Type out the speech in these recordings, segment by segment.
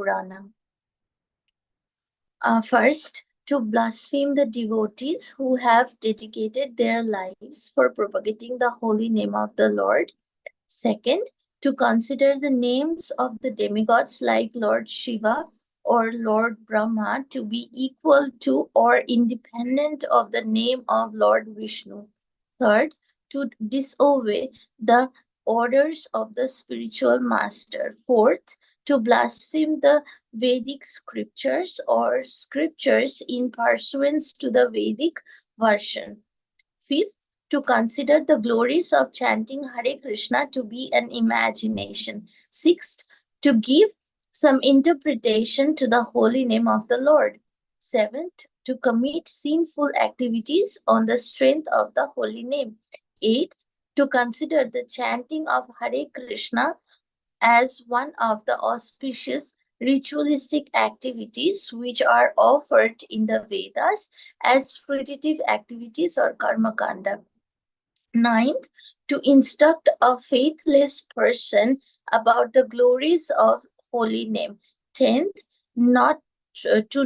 Purana. First, to blaspheme the devotees who have dedicated their lives for propagating the holy name of the Lord. Second, to consider the names of the demigods like Lord Shiva or Lord Brahma to be equal to or independent of the name of Lord Vishnu. Third, to disobey the orders of the spiritual master. Fourth, to blaspheme the Vedic scriptures or scriptures in pursuance to the Vedic version. Fifth, to consider the glories of chanting Hare Krishna to be an imagination. Sixth, to give some interpretation to the holy name of the Lord. Seventh, to commit sinful activities on the strength of the holy name. Eighth, to consider the chanting of Hare Krishna as one of the auspicious ritualistic activities which are offered in the Vedas as fruitive activities or karma kanda. Ninth, to instruct a faithless person about the glories of holy name. 10th, to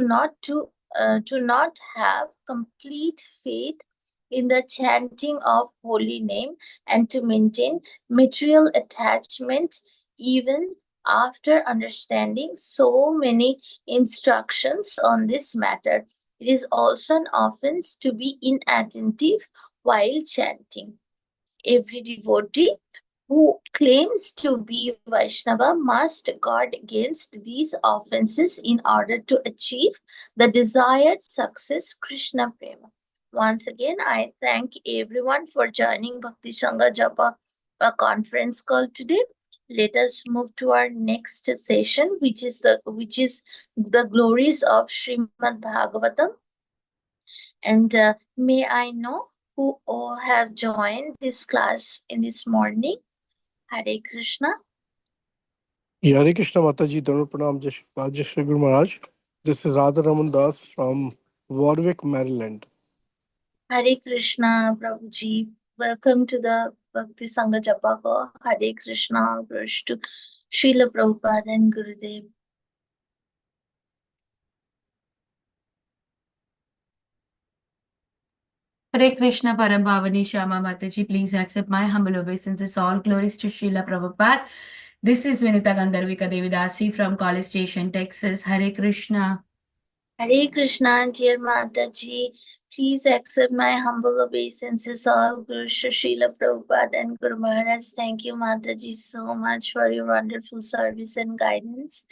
not have complete faith in the chanting of holy name and to maintain material attachment even after understanding so many instructions on this matter. It is also an offense to be inattentive while chanting. Every devotee who claims to be Vaishnava must guard against these offenses in order to achieve the desired success, Krishna Prema. Once again, I thank everyone for joining Bhakti Sangha Japa conference call today. Let us move to our next session, which is the glories of Srimad Bhagavatam. And may I know who all have joined this class in this morning? Hare Krishna. Hare Krishna Mataji, Dhanur Pranam, Jai Shri Guru Maharaj. This is Radha Raman Das from Warwick, Maryland. Hare Krishna, Prabhuji. Welcome to the Bhakti Sangha Japa call. Hare Krishna, to Srila Prabhupada and Gurudev. Hare Krishna Parambhavani Shama Mataji, please accept my humble obeisances. All glories to Srila Prabhupada. This is Vinita Gandharvika Devidasi from College Station, Texas. Hare Krishna. Hare Krishna, dear Mataji. Please accept my humble obeisances. All glories to Srila Prabhupada and Guru Maharaj. Thank you, Mataji, so much for your wonderful service and guidance.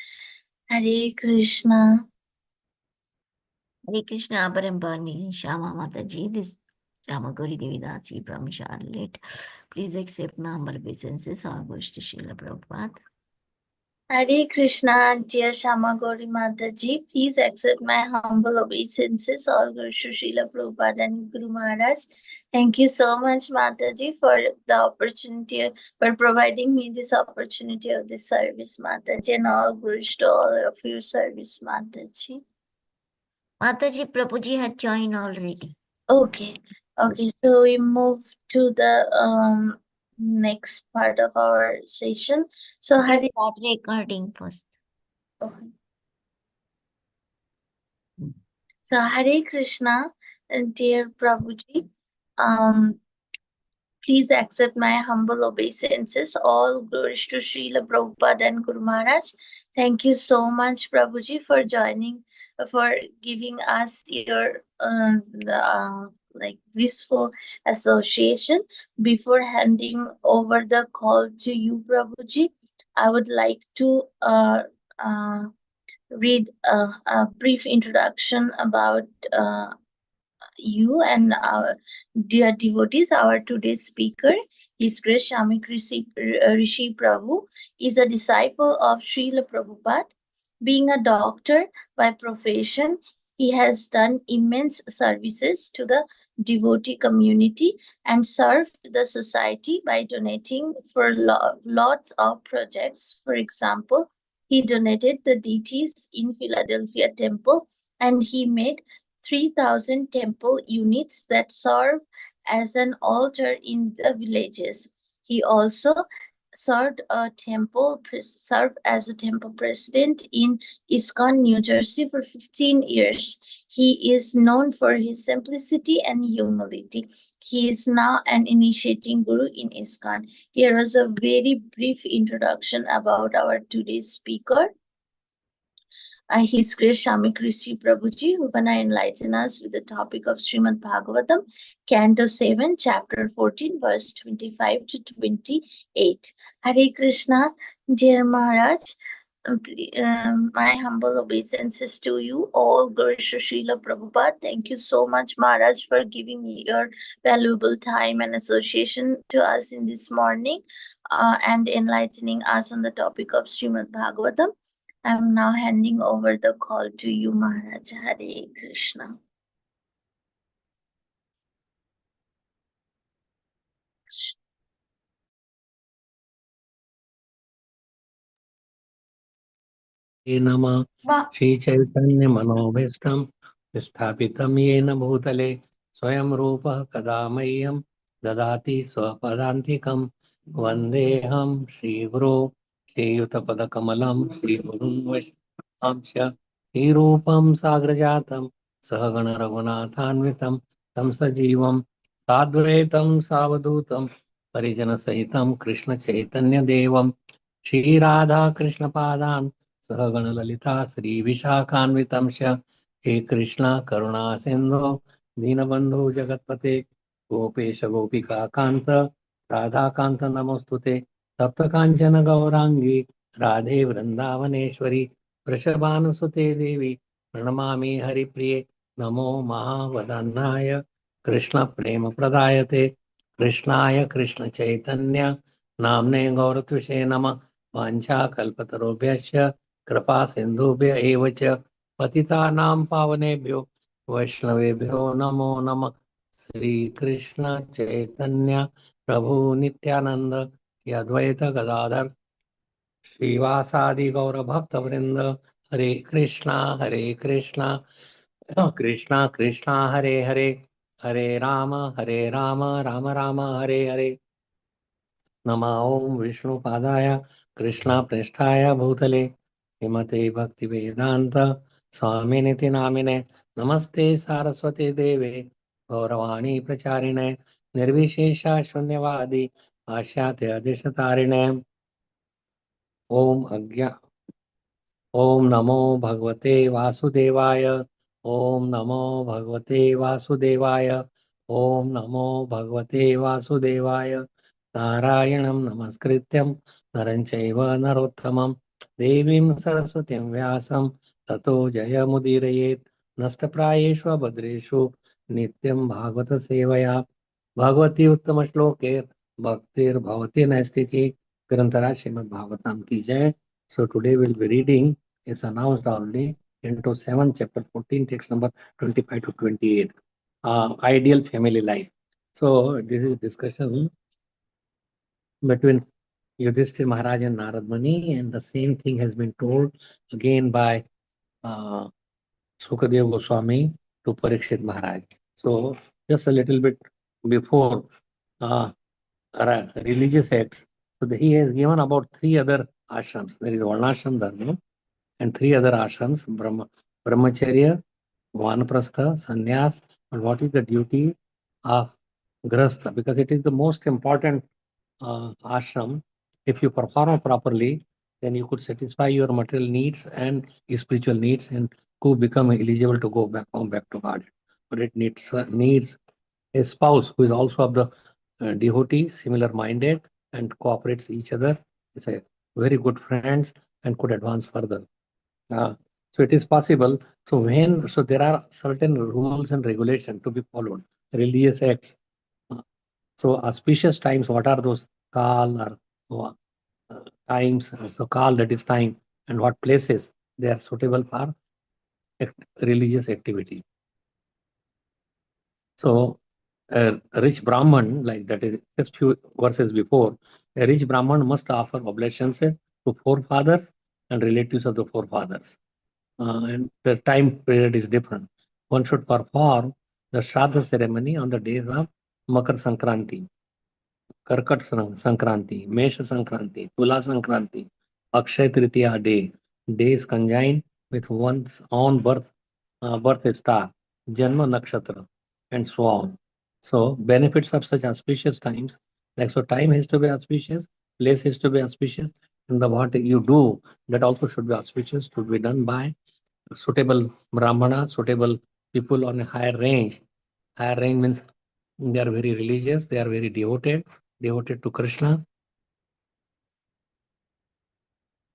Hare Krishna. Hare Krishna Parambhavani Shama Mataji. This Shama Gauri Devidasi from Charlotte. Please accept my humble obeisances. All glories to Srila Prabhupada. Hare Krishna, dear Shama Gauri Mataji. Please accept my humble obeisances. All glories to Srila Prabhupada and Guru Maharaj. Thank you so much, Mataji, for the opportunity, for providing me this opportunity of this service, Mataji, and all glories to all of your service, Mataji. Mataji, Prabhuji had joined already. Okay, so we move to the next part of our session. So Hare Start recording first. Okay. So Hare Krishna, dear Prabhuji. Please accept my humble obeisances. All glories to Srila Prabhupada and Guru Maharaj. Thank you so much, Prabhuji, for joining, for giving us your like blissful association. Before handing over the call to you, Prabhuji, I would like to read a brief introduction about you and our dear devotees. Our today's speaker, His Grace Samik Rishi Prabhu, is a disciple of Srila Prabhupada. Being a doctor by profession, he has done immense services to the devotee community and served the society by donating for lots of projects. For example, he donated the deities in Philadelphia temple, and he made 3,000 temple units that serve as an altar in the villages. He also served as a temple president in ISKCON, New Jersey for 15 years. He is known for his simplicity and humility. He is now an initiating guru in ISKCON. Here was a very brief introduction about our today's speaker. His Grace Samik Rishi Prabhuji, who gonna enlighten us with the topic of Srimad Bhagavatam, Canto 7, Chapter 14, verse 25 to 28. Hare Krishna, dear Maharaj. My humble obeisances to you, all Guru Srila Prabhupada. Thank you so much, Maharaj, for giving your valuable time and association to us in this morning and enlightening us on the topic of Srimad Bhagavatam. I'm now handing over the call to you, Maharaj. Hare Krishna. नमः श्रीचैतन्यमनोभीष्टं स्थापितं येन भूतले स्वयं रूपः कदा मह्यं ददाति स्वपदान्तिकं वन्देऽहं श्रीगुरो श्रीयुतपदकमलं श्रीगुरुं वैष्णवांश्च श्रीरूपं साग्रजातं सहगण रघुनाथान्वितं तं सजीवं साद्वैतं सावधूतं परिजनसहितं कृष्णचैतन्यदेवं श्रीराधा कृष्णपादान् सहगण ललिता श्री विशाखान्वितं हे कृष्ण करुणा सिंधु दीनबंधु जगतपते गोपेश गोपिका कांत राधा कांत नमोस्तुते तप्त कांचन गौरांगी राधे वृंदावनेश्वरी वृषभानुसुते देवी प्रणमामि हरिप्रिये नमो महावदन्नाय कृष्ण प्रेम प्रदायते कृष्णाय कृष्ण चैतन्य नाम्ने गौरत्विषे नमः वाञ्छाकल्पतरुभ्यश्च कृपा सिंधुभ्य एव च पतितानां पावनेभ्यो वैष्णवेभ्यो नमो नमः। श्री कृष्ण चैतन्य प्रभु नित्यानंद श्री अद्वैत गदाधर श्रीवासादि गौर भक्त वृंद हरे कृष्णा कृष्णा कृष्णा हरे हरे हरे राम राम राम हरे हरे। नमः ओं विष्णुपादाय कृष्णा पृष्ठाय भूतले श्रीमते भक्ति वेदांत स्वामिनिति नामिने नमस्ते सारस्वती देवे गौरवाणी प्रचारिणे निर्विशेषा शून्यवादी आशाते अधिष्ठारिणे ओम अज्ञा ओम नमो भगवते वासुदेवाय ओम नमो भगवते वासुदेवाय ओम नमो भगवते वासुदेवाय नारायणं नमस्कृत्यं नरं चैव नरोत्तमं देवीं सरस्वतीं व्यासं ततो जयमुदीरयेत् नष्टप्रायेषु भद्रेषु नित्यं भागवत सेवया भगवती उत्तम श्लोके भक्तिर्भवति नैष्टिकी ग्रंथराज श्रीमद् भागवतम की जय। So today we'll be reading, it's announced already, into 7 chapter 14 text number 25 to 28, ideal family life. So this is discussion between Yudhishthira Maharaj and Narad Muni, and the same thing has been told again by Sukadev Goswami to Parikshit Maharaj. So just a little bit before religious acts, so he has given about 3 other ashrams. There is Varnashram Dharma and 3 other ashrams: Brahmacharya, Vanaprastha, Sannyas, and what is the duty of Grahastha, because it is the most important ashram. If you perform properly, then you could satisfy your material needs and spiritual needs and could become eligible to go back home, back to God. But it needs a spouse who is also of the devotee, similar minded, and cooperates each other. It's a very good friends and could advance further. So it is possible. So there are certain rules and regulations to be followed. Religious acts. So auspicious times, what are those? Kal or times. So kal, that is time, and what places they are suitable for religious activity. So a rich Brahman, like that is just few verses before, a rich Brahman must offer obeisances to forefathers and relatives of the forefathers. And the time period is different. One should perform the Shraddha ceremony on the days of Makar Sankranti. Karkat Sankranti, Mesha Sankranti, Tula Sankranti, Akshay Tritiya day, days conjoined with one's own birth star, Janma Nakshatra, and so on. So benefits of such auspicious times, like so time has to be auspicious, place has to be auspicious, and the what you do, that also should be auspicious, should be done by suitable brahmana, suitable people on a higher range. Higher range means they are very religious, they are very devoted to Krishna.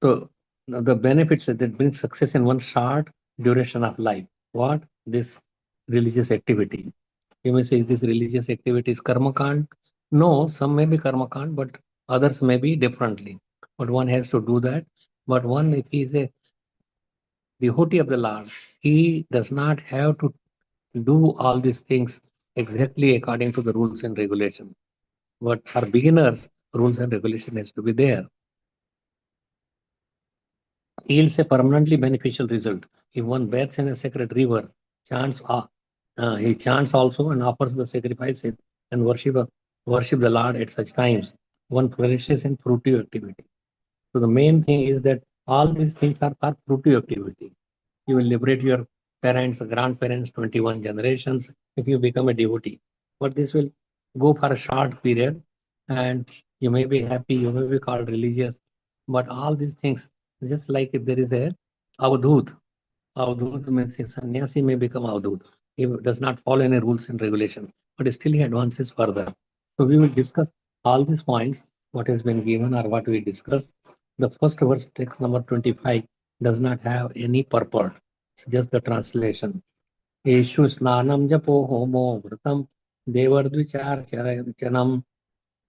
So the benefits that bring success in one short duration of life. What? This religious activity. You may say this religious activity is karma kand. No, some may be karma kand, but others may be differently. But one has to do that. But one, if he is a devotee of the Lord, he does not have to do all these things exactly according to the rules and regulations. But for beginners, rules and regulation has to be there. Yields a permanently beneficial result. If one bathes in a sacred river, he chants also and offers the sacrifices and worship the Lord at such times. One flourishes in fruitive activity. So the main thing is that all these things are for fruitive activity. You will liberate your parents, grandparents, 21 generations if you become a devotee. But this will go for a short period and you may be happy, you may be called religious. But all these things, just like if there is a avadhut means a sannyasi may become avadhut. He does not follow any rules and regulation, but still he advances further. So we will discuss all these points, what has been given or what we discussed. The first verse, text number 25, does not have any purport. It's just the translation. Eshu snanam japo homo vratam devardvichar chanam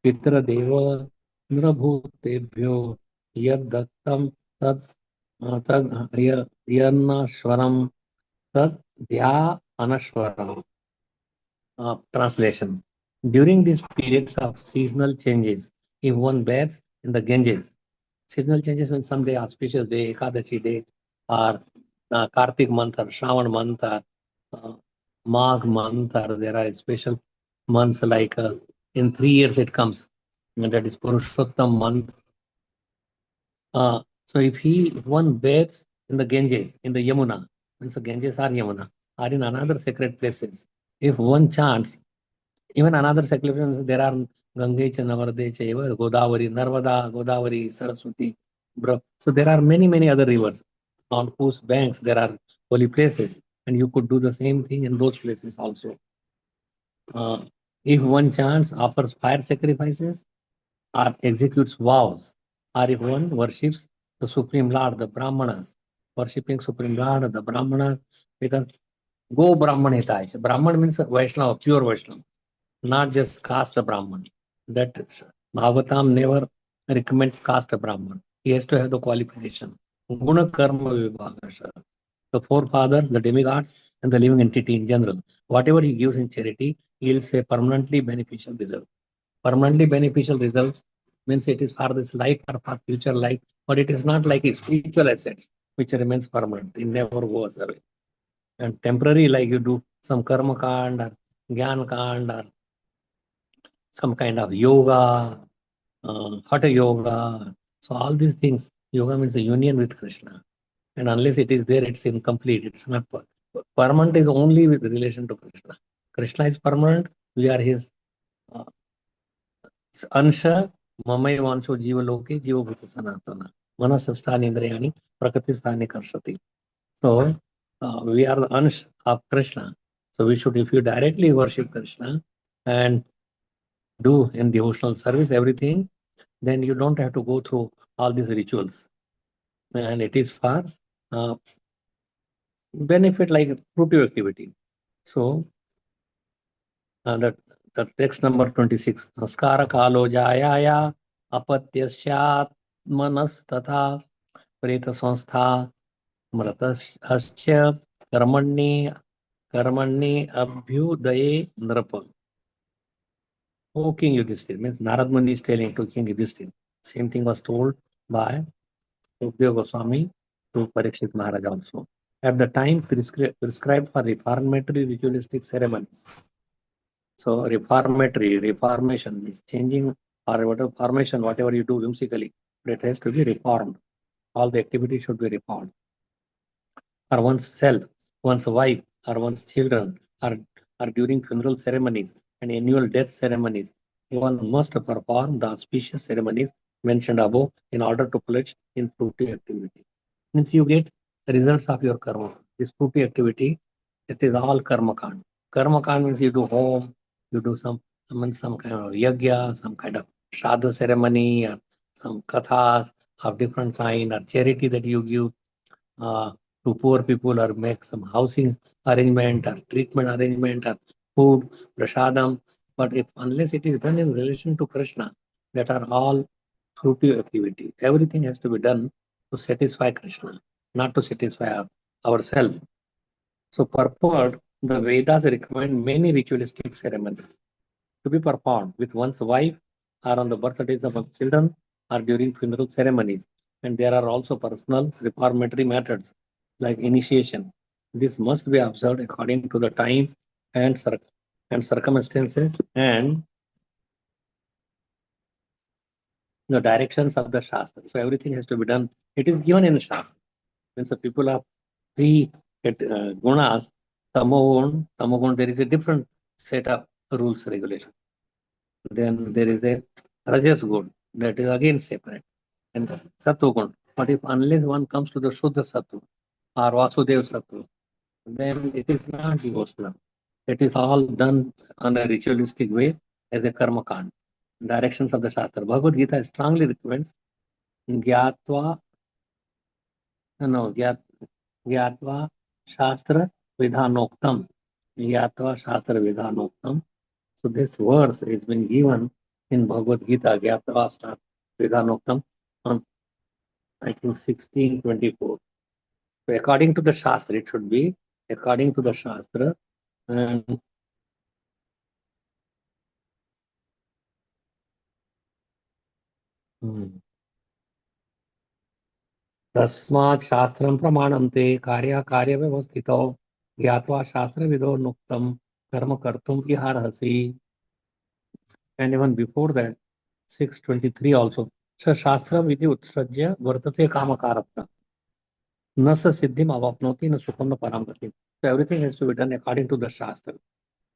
pitra deva nrabhutebhyo yad dattam tad tad yarnashwaram tad dhya anashwaram. Translation. During these periods of seasonal changes, if one bathes in the Ganges, seasonal changes when someday auspicious day, Ekadashi day, or Kartik month, or Shravan month, or Magh month, or there are special months like in 3 years it comes, and that is Purushottam month. So if one bathes in the Ganges, in the Yamuna, means the Ganges or Yamuna, or in another sacred places, if one chants, even another sacred places, there are Gange Navarde Chaiva, Godavari, Narvada, Godavari, Saraswati. So there are many other rivers on whose banks there are holy places, and you could do the same thing in those places also. If one chants, offers fire sacrifices, or executes vows, or if one worships the Supreme Lord, the Brahmanas, worshipping Supreme Lord, the Brahmanas, because Go Brahman Hitaya. Brahman means Vaishnava, pure Vaishnava, not just caste Brahman. That Bhagavatam never recommends caste Brahman. He has to have the qualification. Guna Karma Vibhagasha. The forefathers, the demigods, and the living entity in general. Whatever he gives in charity, he will say permanently beneficial result. Permanently beneficial results means it is for this life or for future life, but it is not like a spiritual assets which remains permanent. It never goes away. And temporary, like you do some karma kand or gyan kand or some kind of yoga, hatha yoga. So all these things, yoga means a union with Krishna. And unless it is there, it's incomplete. It's not permanent. Is only with relation to Krishna. Krishna is permanent. We are his अंश ममैवांशो जीवलोके जीवभूत सनातन मनसष्टानि इंद्रियाणि प्रकृतिस्थानि कर्षति. So we are the ansh of Krishna. So we should, if you directly worship Krishna and do in devotional service everything, then you don't have to go through all these rituals. And it is for benefit like fruitive activity. So the text number 26. Naskara kalo jayaya apatyashyat manas tatha preta sanstha mratasya karmanni abhyudaye nrapa. O King Yudhishthir, means Narad Muni is telling to King Yudhishthir. Same thing was told by Sukadeva Goswami to Parikshit Maharaj also. At the time prescribed for reformatory ritualistic ceremonies. So reformation means changing or whatever formation, whatever you do whimsically, it has to be reformed. All the activity should be reformed. Or one's self, one's wife, or one's children, or during funeral ceremonies and annual death ceremonies, one must perform the auspicious ceremonies mentioned above in order to pledge in fruity activity. Means you get the results of your karma. This fruity activity, it is all karma kand. Karma kand means you do home, you do some kind of yagya, some kind of shraddha ceremony, or some kathas of different kind, or charity that you give to poor people, or make some housing arrangement or treatment arrangement or food, prasadam. But if unless it is done in relation to Krishna, that are all fruitive activity. Everything has to be done to satisfy Krishna, not to satisfy ourselves. So purport, the Vedas recommend many ritualistic ceremonies to be performed with one's wife, or on the birthdays of children, or during funeral ceremonies. And there are also personal reformatory methods like initiation. This must be observed according to the time and circumstances and the directions of the Shastra. So everything has to be done. It is given in the Shastra. When the people are three gunas, tamogun, there is a different set of rules, regulations. Then there is a rajas gun, that is again separate, and sattva gun. But if unless one comes to the Shuddha sattva or Vasudev sattva, then it is not devotional. It is all done on a ritualistic way as a karma kand. Directions of the Shastra. Bhagavad Gita strongly recommends Gyatva, no, Gyatva Shastra Vidhanoktam. Gyatva Shastra Vidhanoktam. So this verse has been given in Bhagavad Gita, Gyatva Shastra Vidhanoktam, on I think 1624. So according to the Shastra, it should be according to the Shastra. And तस्मात् शास्त्रं प्रमाणन्ते कार्य व्यवस्थितो ज्ञात्वा शास्त्रविदो नुक्तं कर्म कर्तुम् इहार्हसि. And even before that, 623 also. So Shastra Vidhi Utsrajya Vartate Kamakarata. न स सिद्धिम अवाप्नोति न सुखम न पराम गति. So everything has to be done according to the Shastra.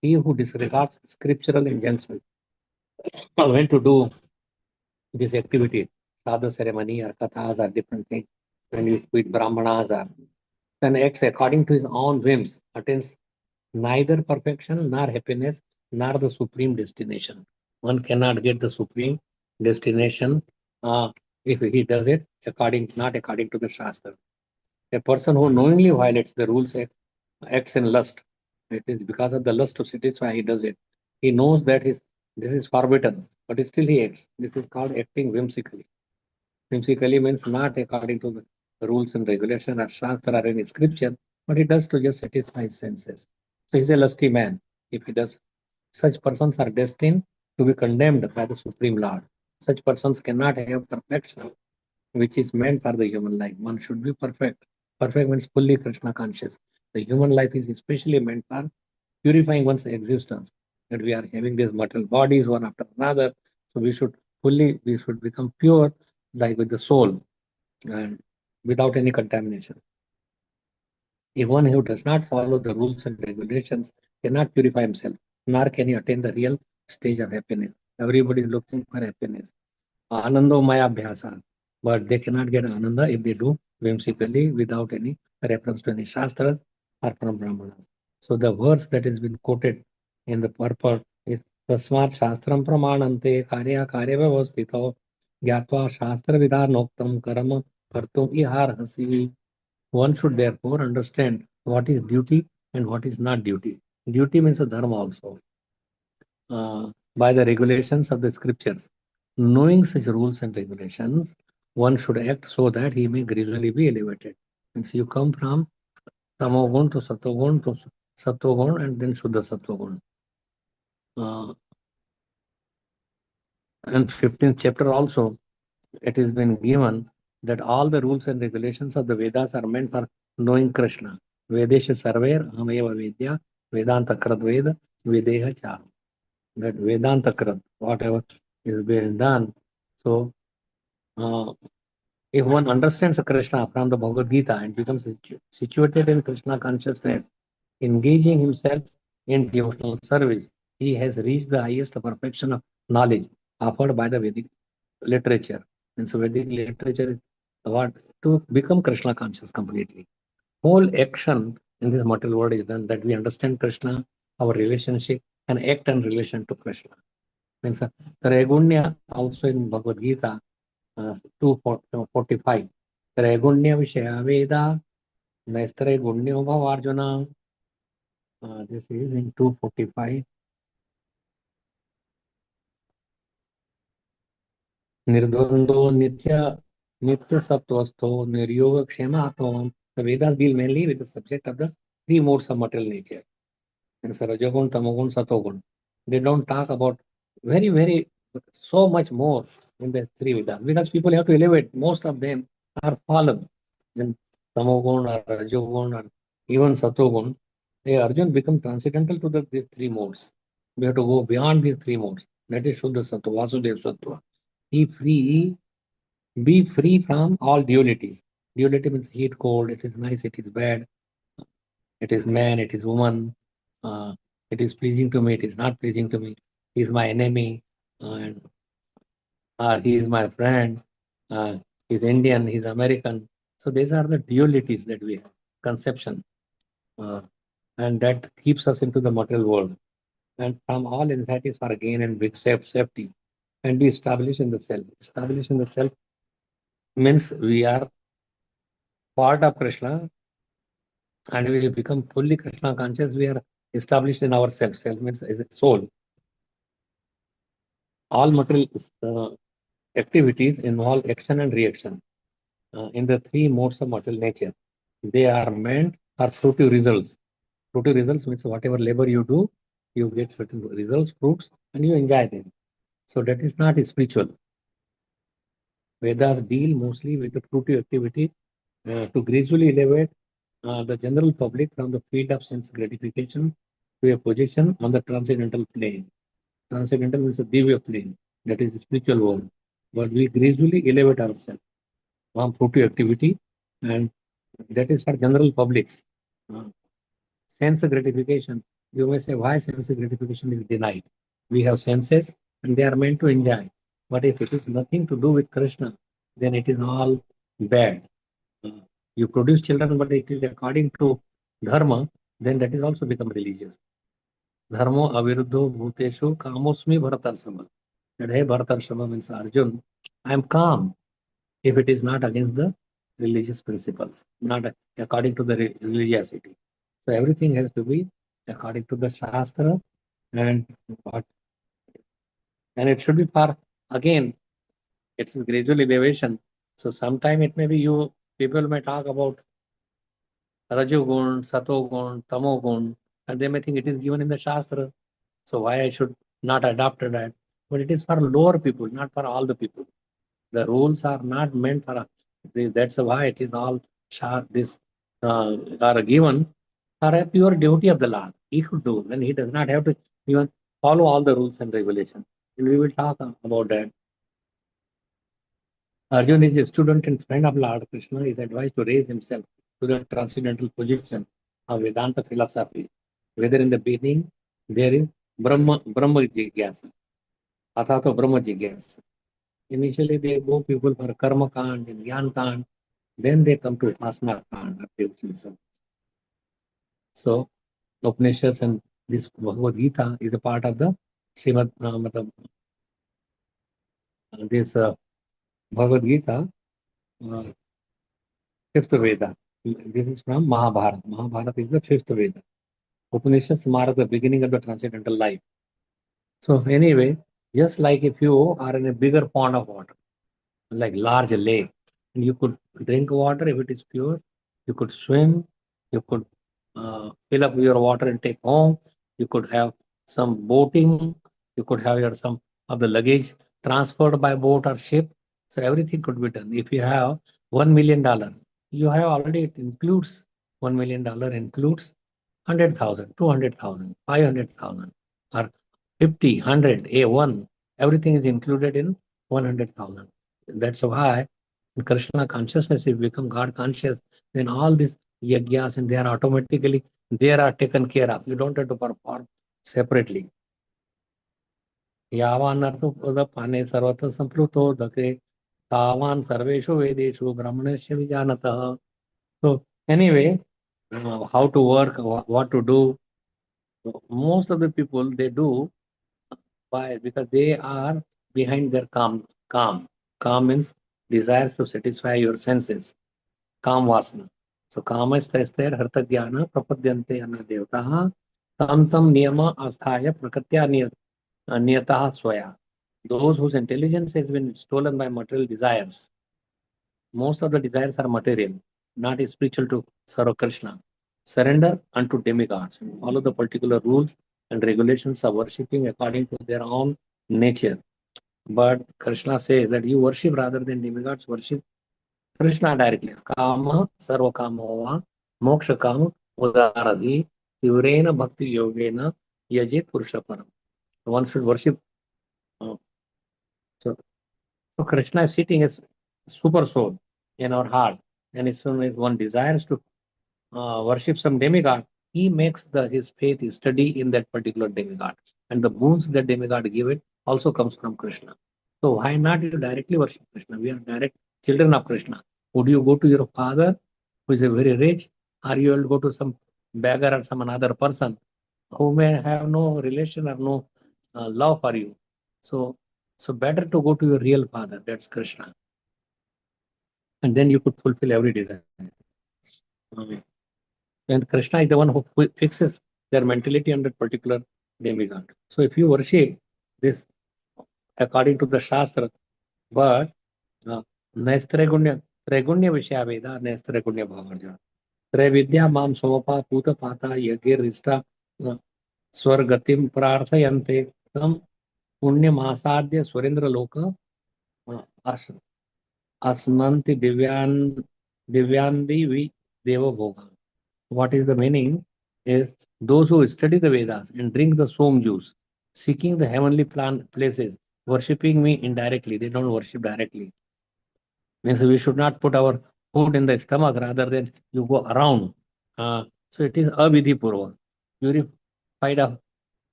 He who disregards scriptural injunctions when to do this activity, Radha ceremony or kathas or different things, when you with Brahmanas or then acts according to his own whims, attains neither perfection nor happiness nor the supreme destination. One cannot get the supreme destination if he does it not according to the Shastra. A person who knowingly violates the rules acts in lust. It is because of the lust to satisfy he does it. He knows that this is forbidden, but still he acts. This is called acting whimsically. Whimsically means not according to the rules and regulation or Shastra or any scripture, but he does to just satisfy his senses. So he's a lusty man. If he does, such persons are destined to be condemned by the Supreme Lord. Such persons cannot have perfection, which is meant for the human life. One should be perfect. Perfect means fully Krishna conscious. The human life is especially meant for purifying one's existence. That we are having these material bodies one after another. So we should become pure, like with the soul, and without any contamination. If one who does not follow the rules and regulations cannot purify himself, nor can he attain the real stage of happiness. Everybody is looking for happiness. Anando Maya Abhyasa. But they cannot get Ananda if they do whimsically without any reference to any Shastras or from Brahmanas. So the verse that has been quoted in the purport is Tasmat Shastram Pramanante Karya Vyavastito Gyatva Shastra Vidhanoktam Karma Kartum Iharhasi. One should therefore understand what is duty and what is not duty. Duty means a dharma also. By the regulations of the scriptures. Knowing such rules and regulations, one should act so that he may gradually be elevated. Means you come from tamogun to sattvagun and then Shuddha sattvagun. And 15th chapter also, it has been given that all the rules and regulations of the Vedas are meant for knowing Krishna. Vedesha sarver ahameva vedya vedanta krat veda videha cha. That Vedanta krat, whatever is being done. So, if one understands Krishna from the Bhagavad Gita and becomes situated in Krishna consciousness, engaging himself in devotional service, he has reached the highest perfection of knowledge offered by the Vedic literature. And so Vedic literature is what to become Krishna conscious completely. Whole action in this material world is done that we understand Krishna, our relationship, and act in relation to Krishna. Means Traigunya also in Bhagavad Gita 2:45. Traigunya Vishaya Veda Naistraigunya Bhavarjuna. This is in 2:45. Nirdvando Nitya Sattvasto Niryoga Kshema Atman. The Vedas deal mainly with the subject of the three modes of material nature. And Rajogun, Tamogun, Satogun. They don't talk about very so much more in the three Vedas because people have to elevate. Most of them are fallen. Then Tamogun or Rajogun or even Satogun, Arjun become transcendental to these three modes. We have to go beyond these three modes. That is Shuddha Sattva, Vasudev Sattva. Be free from all dualities. Duality means heat, cold, it is nice, it is bad, it is man, it is woman, it is pleasing to me, it is not pleasing to me, he is my enemy, and he is my friend, he is Indian, he is American. So these are the dualities that we have, conception, and that keeps us into the material world. And from all anxieties for gain and big safety, and we establish in the self. Establish in the self means we are part of Krishna, and we become fully Krishna conscious. We are established in ourselves. Self means is a soul. All material activities involve action and reaction in the three modes of material nature. They are meant for fruitive results. Fruitive results means whatever labor you do, you get certain results, fruits, and you enjoy them. So that is not spiritual. Vedas deal mostly with the fruitive activity to gradually elevate the general public from the field of sense gratification to a position on the transcendental plane. Transcendental means a divya plane, that is the spiritual world. But we gradually elevate ourselves from fruitive activity, and that is for general public. Sense gratification, you may say, why sense gratification is denied? We have senses and they are meant to enjoy. But if it is nothing to do with Krishna, then it is all bad. You produce children, but it is according to dharma, then that is also become religious. Dharmo aviruddho bhuteshu kamosmi bharatarsama. That hey, Bharatarsama means Arjun, I am calm if it is not against the religious principles, not according to the religiosity. So everything has to be according to the Shastra, and what, and it should be for, again, it's a gradual elevation. So sometime it may be people may talk about Rajogun, Satogun, Tamogun, and they may think it is given in the Shastra. So why I should not adopt that? But it is for lower people, not for all the people. The rules are not meant for that's why it is all this are given for a pure duty of the Lord. He could do, and he does not have to even follow all the rules and regulations. And we will talk about that. Arjun is a student and friend of Lord Krishna, is advised to raise himself to the transcendental position of Vedanta philosophy. Whether in the beginning there is Brahma Jigyasa, Athato Brahma Jigyasa. Initially they go people for Karma Kand and Jnana Kand, then they come to Asana Kand. So Upanishads and this Bhagavad Gita is a part of the Srimad, this Bhagavad Gita, fifth Veda. This is from Mahabharata. Mahabharata is the fifth Veda. Upanishads mark the beginning of the transcendental life. So anyway, just like if you are in a bigger pond of water, like large lake, and you could drink water if it is pure, you could swim, you could fill up your water and take home, you could have some boating, you could have your some of the luggage transferred by boat or ship. So everything could be done. If you have $1 million, you have already, it includes $1 million includes 100,000, 200,000, 500,000, or 50, 100, A1. Everything is included in 100,000. That's why in Krishna consciousness, if you become God conscious, then all these yagyas and they are automatically, they are taken care of. You don't have to perform separately. यावान अर्थोपदपाने सर्वत्र संप्लुतो दके तावान सर्वेषु वेदेषु ब्राह्मणस्य विजानतः. So anyway, how to work, what to do, most of the people they do. Why? Because they are behind their calm means desires to satisfy your senses, काम वासना. So कामस्तैस्तेर हृतज्ञान प्रपद्यन्ते अन्य देवताः tam tam niyama asthaya prakritya niyataha swaya. Those whose intelligence has been stolen by material desires, most of the desires are material, not spiritual to serve Krishna. Surrender unto demigods. Follow the particular rules and regulations of worshipping according to their own nature. But Krishna says that you worship rather than demigods, worship Krishna directly. Kama sarva kama moksha kama udaradhi tivrena bhakti yogena yajit purusha param. One should worship. So Krishna is sitting as super soul in our heart, and as soon as one desires to worship some demigod, he makes his faith study in that particular demigod, and the boons that demigod give it also comes from Krishna. So why not you directly worship Krishna? We are direct children of Krishna. Would you go to your father who is a very rich, or you will go to some beggar or some another person who may have no relation or no love for you? So better to go to your real father, that's Krishna. And then you could fulfill every desire. And Krishna is the one who fixes their mentality on that particular demigod. So if you worship this according to the Shastra, but Naistragunya Vishya Veda, Naistragunya Bhavarja. Travidya Mam Sopa Puta Pata Yagir Rista Swargatim Prarthayante Tam Punya Masadya Swarendra Loka Asnanti Divyandi Vi Deva Bhoga. What is the meaning? Is those who study the Vedas and drink the som juice, seeking the heavenly places, worshipping me indirectly. They don't worship directly. Means we should not put our food in the stomach rather than you go around. So it is avidhi purva. Purified of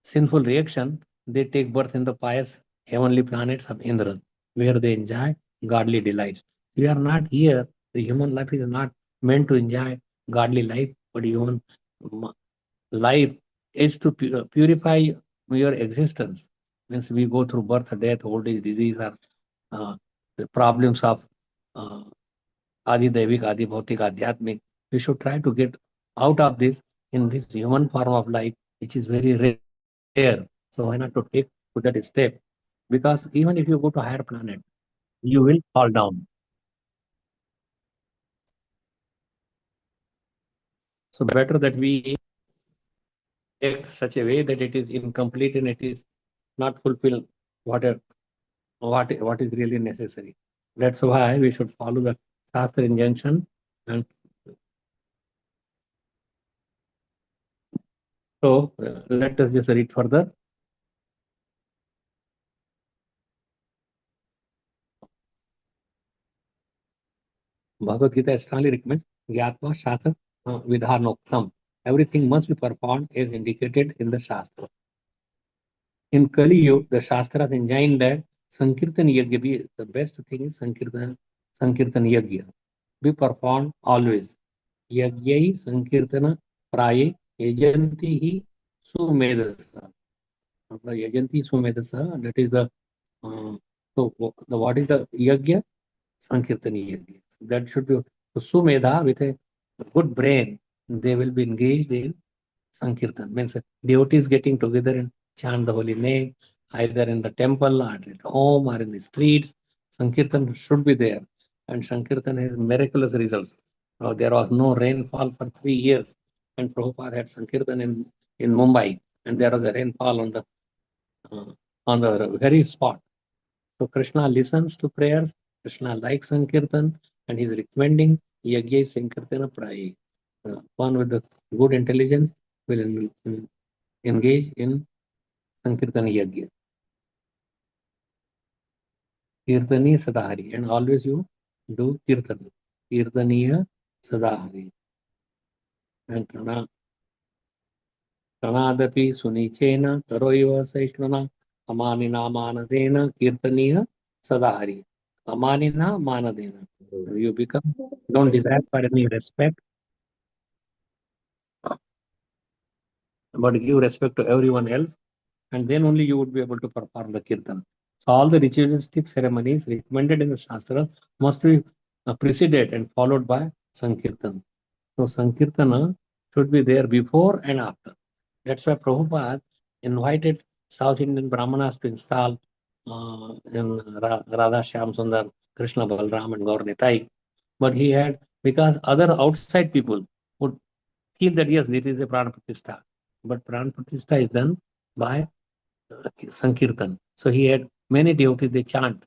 sinful reaction, they take birth in the pious heavenly planets of Indra, where they enjoy godly delights. We are not here. The human life is not meant to enjoy godly life, but human life is to purify your existence. Means we go through birth, death, old age, disease, or the problems of Adi Devik, Adi Bhautik, Adhyatmik. We should try to get out of this in this human form of life, which is very rare. So why not to take to that step? Because even if you go to higher planet, you will fall down. So better that we act such a way that it is incomplete and it is not fulfill what is really necessary. That's why we should follow the Shastra injunction. And so let us just read further. Bhagavad Gita strongly recommends Gyatva Shastra Vidhanoktam. Everything must be performed as indicated in the Shastra. In Kali Yuga, the Shastras enjoin that Sankirtan Yagya, the best thing is Sankirtan Yagya, be performed always. Yagyai Sankirtana Praye Yajanti hi Sumedasa. Yajanti Sumedasa, that is the what is the Yagya? Sankirtani Yagya. So that should be Sumedha with a good brain. They will be engaged in Sankirtan. Means devotees getting together and chant the holy name, either in the temple or at home or in the streets. Sankirtan should be there. And Sankirtan has miraculous results. There was no rainfall for 3 years. And Prabhupada had Sankirtan in Mumbai. And there was a rainfall on the very spot. So Krishna listens to prayers, Krishna likes Sankirtan, and he is recommending Yagya Sankirtana Prayi. One with the good intelligence will engage in Sankirtan Yagya. Kirtani Sadahari. And always you do Kirtan. Kirtaniya Sadahari. And Pranadapi Sunichena Taroiva Saishnana Amanina Manadena Kirtaniya Sadahari. Amanina Manadena. You become, don't desire for any respect, but give respect to everyone else, and then only you would be able to perform the kirtan. So all the ritualistic ceremonies recommended in the Shastra must be preceded and followed by Sankirtan. So Sankirtana should be there before and after. That's why Prabhupada invited South Indian Brahmanas to install in Radha Shyam Sundar, Krishna Balram and Gaur Nitai. But he had, because other outside people would feel that yes, this is a Pran Pratishtha. But Pran Pratishtha is done by Sankirtan. So he had many devotees, they chant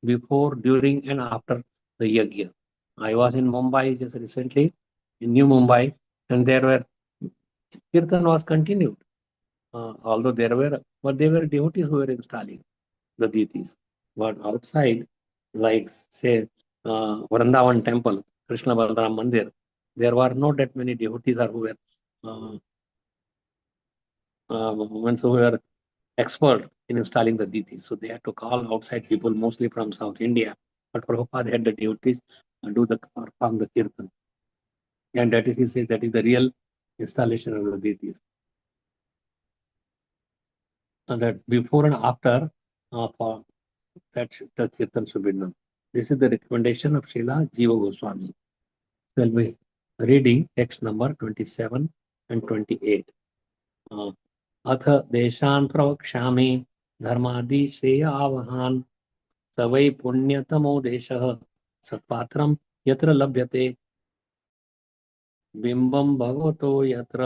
before, during, and after the yajna. I was in Mumbai just recently, in New Mumbai, and there were Kirtan was continued. Although there were, but there were devotees who were installing the deities. But outside, like say Vrindavan temple, Krishna Balaram Mandir, there were not that many devotees or who were women who were expert in installing the deities. So they had to call outside people, mostly from South India. But Prabhupada had the devotees perform the kirtan. And that is, he said, that is the real installation of the deities. And that before and after, for that the kirtan should be done. This is the recommendation of Srila Jiva Goswami. We'll be reading text number 27 and 28. अथ देशान् प्रवक्ष्यामि धर्मादि श्रेयावहान् स वै पुण्यतमो देशः सत्पात्रं यत्र लभ्यते बिम्बं भगवतो यत्र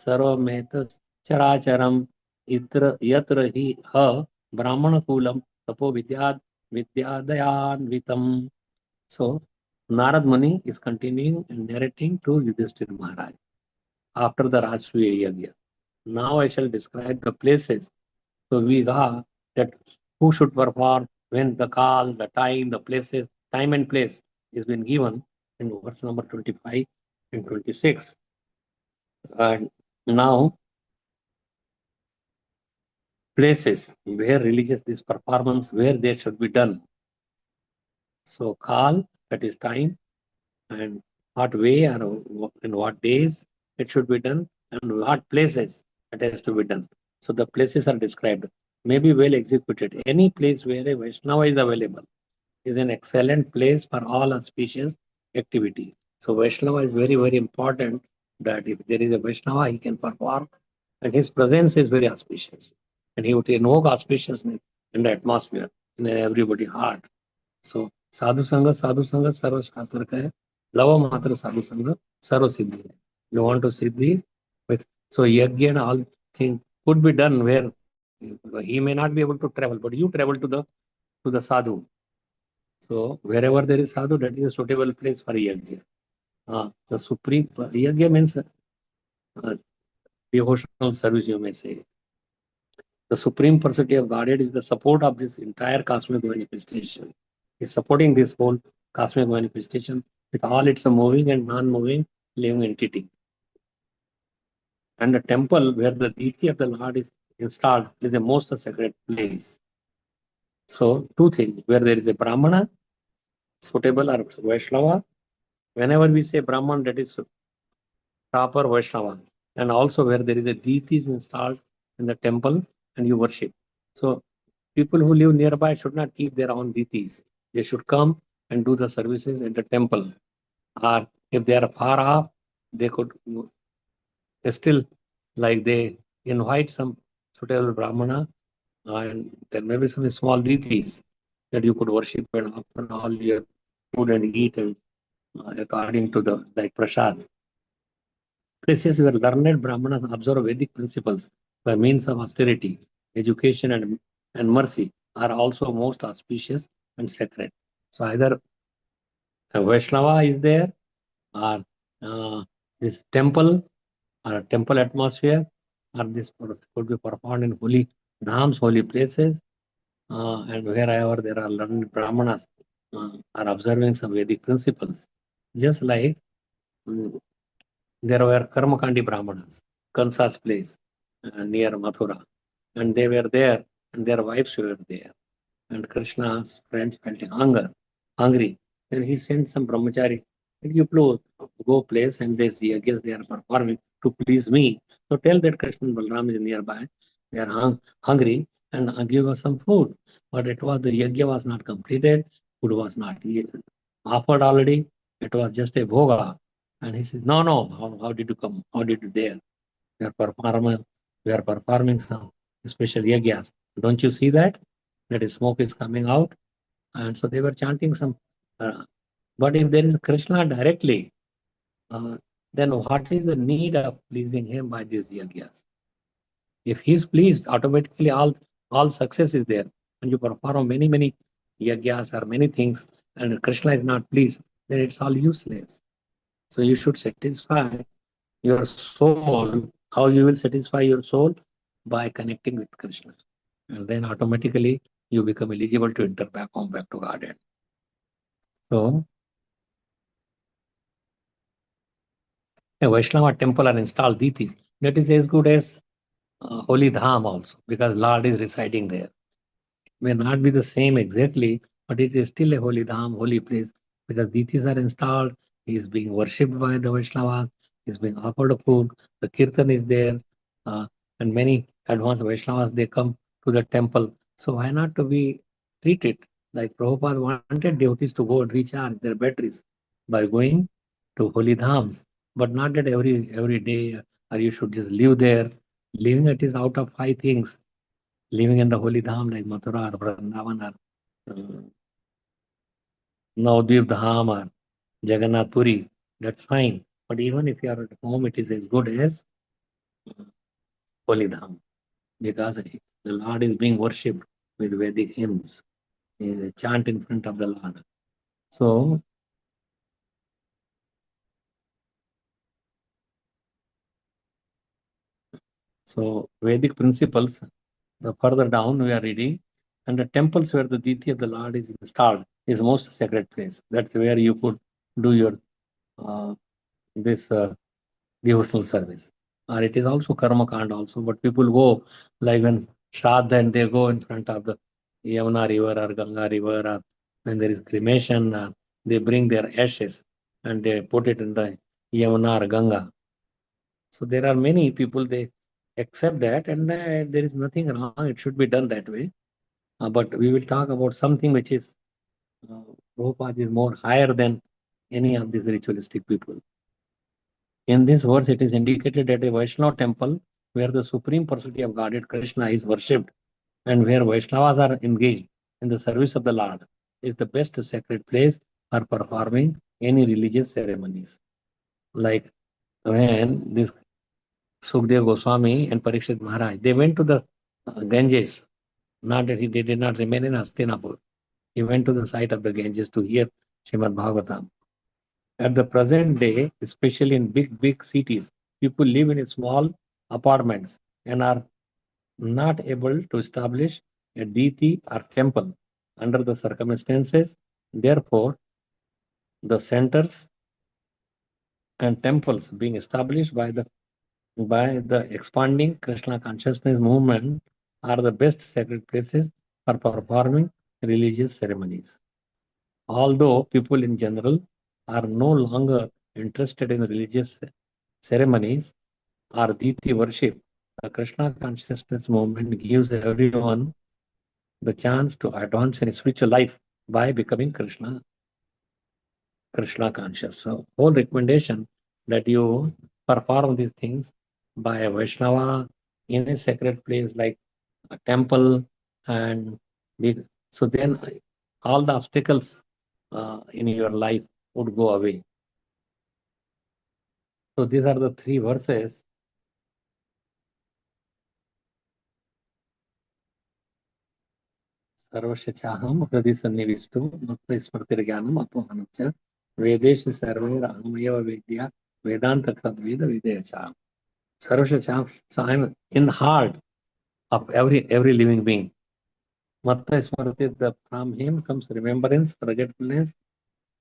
सर्वमेतच्चराचरम् यत्र हि ह ब्राह्मणकुलं तपो विद्यादयान्वितम्. So Narad Muni is continuing and narrating to Yudhishthira Maharaj after the Rajsuya Yagya. Now I shall describe the places. So we saw that who should perform, when the call, the time, the places, time and place is been given in verse number 25 and 26. And now places where religious this performance, where they should be done. So call, that is time, and what way or in what days it should be done, and what places it has to be done. So the places are described, may be well executed. Any place where a Vaishnava is available is an excellent place for all auspicious activity. So Vaishnava is very, very important, that if there is a Vaishnava, he can perform, and his presence is very auspicious. And he would invoke auspiciousness in the atmosphere, in everybody's heart. So Sadhu Sangha, Sarva Shastra ka hai. Lava Matra Sadhu Sangha, Sarva Siddhi. You want to Siddhi with, so Yajna and all things could be done where he may not be able to travel, but you travel to the sadhu. So wherever there is sadhu, that is a suitable place for yajna. The supreme yajna means devotional service, you may say. The supreme personality of Godhead is the support of this entire cosmic manifestation. Is supporting this whole cosmic manifestation with all its moving and non-moving living entity. And the temple where the deity of the Lord is installed is the most sacred place. So two things, where there is a Brahmana, suitable, or Vaishnava. Whenever we say Brahman, that is proper Vaishnava. And also where there is a deity is installed in the temple and you worship. So people who live nearby should not keep their own deities. They should come and do the services at the temple. Or if they are far off, they could still, like, they invite some suitable Brahmana, and there may be some small deities that you could worship and offer all your food and eat, and according to the, like, prasad. Places where learned Brahmanas observe Vedic principles by means of austerity, education, and mercy are also most auspicious and sacred. So either a Vaishnava is there, or this temple, or a temple atmosphere, or this could be performed in holy dhams, holy places, and wherever there are learned Brahmanas are observing some Vedic principles. Just like there were Karmakandi Brahmanas, Kansa's place near Mathura, and they were there, and their wives were there. And Krishna's friends felt hungry. Then he sent some brahmachari. You go place, and this I guess they are performing to please me. So tell that Krishna and Balram is nearby. They are hungry, and give us some food. But it was the yajna was not completed. Food was not offered already. It was just a bhoga. And he says, no. How did you come? How did you dare? We are performing some special yajnas. Don't you see that? That smoke is coming out. And so they were chanting some. But if there is Krishna directly, then what is the need of pleasing him by these yajnas? If he is pleased, automatically all success is there. When you perform many yajnas or many things, and Krishna is not pleased, then it's all useless. So you should satisfy your soul. How you will satisfy your soul? By connecting with Krishna. And then automatically you become eligible to enter back to Garden. So a Vaishnava temple are installed deities. That is as good as Holy Dham also, because Lord is residing there. May not be the same exactly, but it is still a holy dham, holy place, because deities are installed. He is being worshipped by the Vaishnavas. He is being offered food. The kirtan is there, and many advanced Vaishnavas they come to the temple. So why not to be treated like Prabhupada wanted devotees to go and recharge their batteries by going to holy dhams, but not that every day or you should just live there. Living it is out of 5 things. Living in the holy dham like Mathura or Vrindavan or Navadvip Dham or Jagannath Puri, that's fine. But even if you are at home, it is as good as holy dham, because the Lord is being worshipped with Vedic hymns, chant in front of the Lord. So Vedic principles, further down we are reading, and the temples where the deity of the Lord is installed is most sacred place. That's where you could do your this devotional service. Or it is also karma kand also, but people go like when Shraddha and they go in front of the Yamuna river or Ganga river, or when there is cremation, they bring their ashes and they put it in the Yamuna or Ganga. So there are many people, they accept that, and there is nothing wrong. It should be done that way. But we will talk about something which is Prabhupada is more higher than any of these ritualistic people. In this verse, it is indicated that a Vaishnava temple where the supreme personality of Godhead Krishna is worshipped and where Vaishnavas are engaged in the service of the Lord is the best sacred place for performing any religious ceremonies. Like when this Sukdev Goswami and Parikshit Maharaj, they went to the Ganges. Not that they did not remain in Hastinapur. He went to the site of the Ganges to hear Srimad Bhagavatam. At the present day, especially in big cities, people live in small apartments and are not able to establish a deity or temple under the circumstances. Therefore, the centers and temples being established by the expanding Krishna consciousness movement are the best sacred places for performing religious ceremonies. Although people in general are no longer interested in religious ceremonies or deity worship, the Krishna consciousness movement gives everyone the chance to advance in spiritual life by becoming Krishna conscious. So whole recommendation that you perform these things by a Vaishnava in a sacred place like a temple, and so then all the obstacles in your life would go away. So these are the 3 verses. सर्वस्य चाहम हृदि सन्निविष्टो मत्त स्मृतिर्ज्ञानम अपोहनम च वेदेश सर्वैरहमेव वेद्या वेदांत कृद्वेद विदेयचा. Sarvasya Cham. So I'm in the heart of every living being. Matta Smriti, from him comes remembrance, forgetfulness,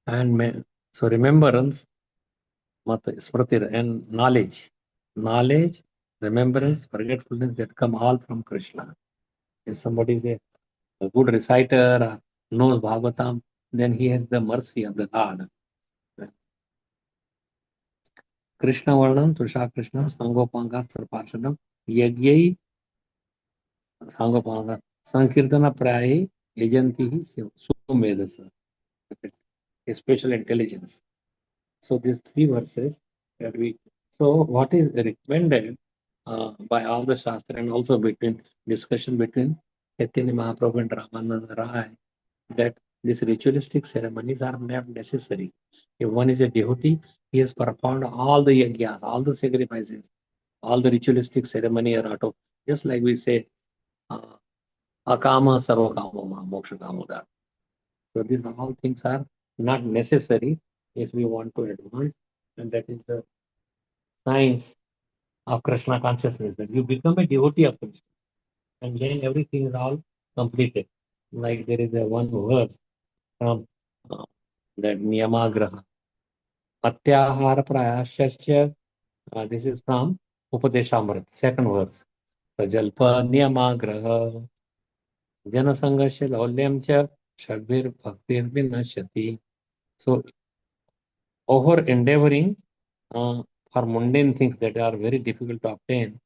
and so remembrance, Matta Smriti, and knowledge. Knowledge, remembrance, forgetfulness, that come all from Krishna. If somebody is a good reciter or knows Bhagavatam, then he has the mercy of the Lord. Krishna Varnam, Tusha Krishnam, Sangopangastra Parshadam, Yagyai, Sangopanga, Sankirtana Prayi, Yajanti, Sumedasa, special intelligence. So these three verses that so what is recommended by all the Shastra and also between discussion between Chaitanya Mahaprabhu and Ramananda Rai, that these ritualistic ceremonies are not necessary. If one is a devotee, he has performed all the yagyas, all the sacrifices, all the ritualistic ceremony or auto, just like we say, akama sarvakama moksha kamoda. So these all things are not necessary if we want to advance, and that is the science of Krishna consciousness, that you become a devotee of Krishna, and then everything is all completed. Like there is a one verse from that Niyamagraha. Atyahara prayashasya. This is from Upadeshamrit, second verse. Prajalpa Niyamagraha. Janasangasya laulyam cha shadbir bhaktir vinashyati. So, over endeavoring for mundane things that are very difficult to obtain,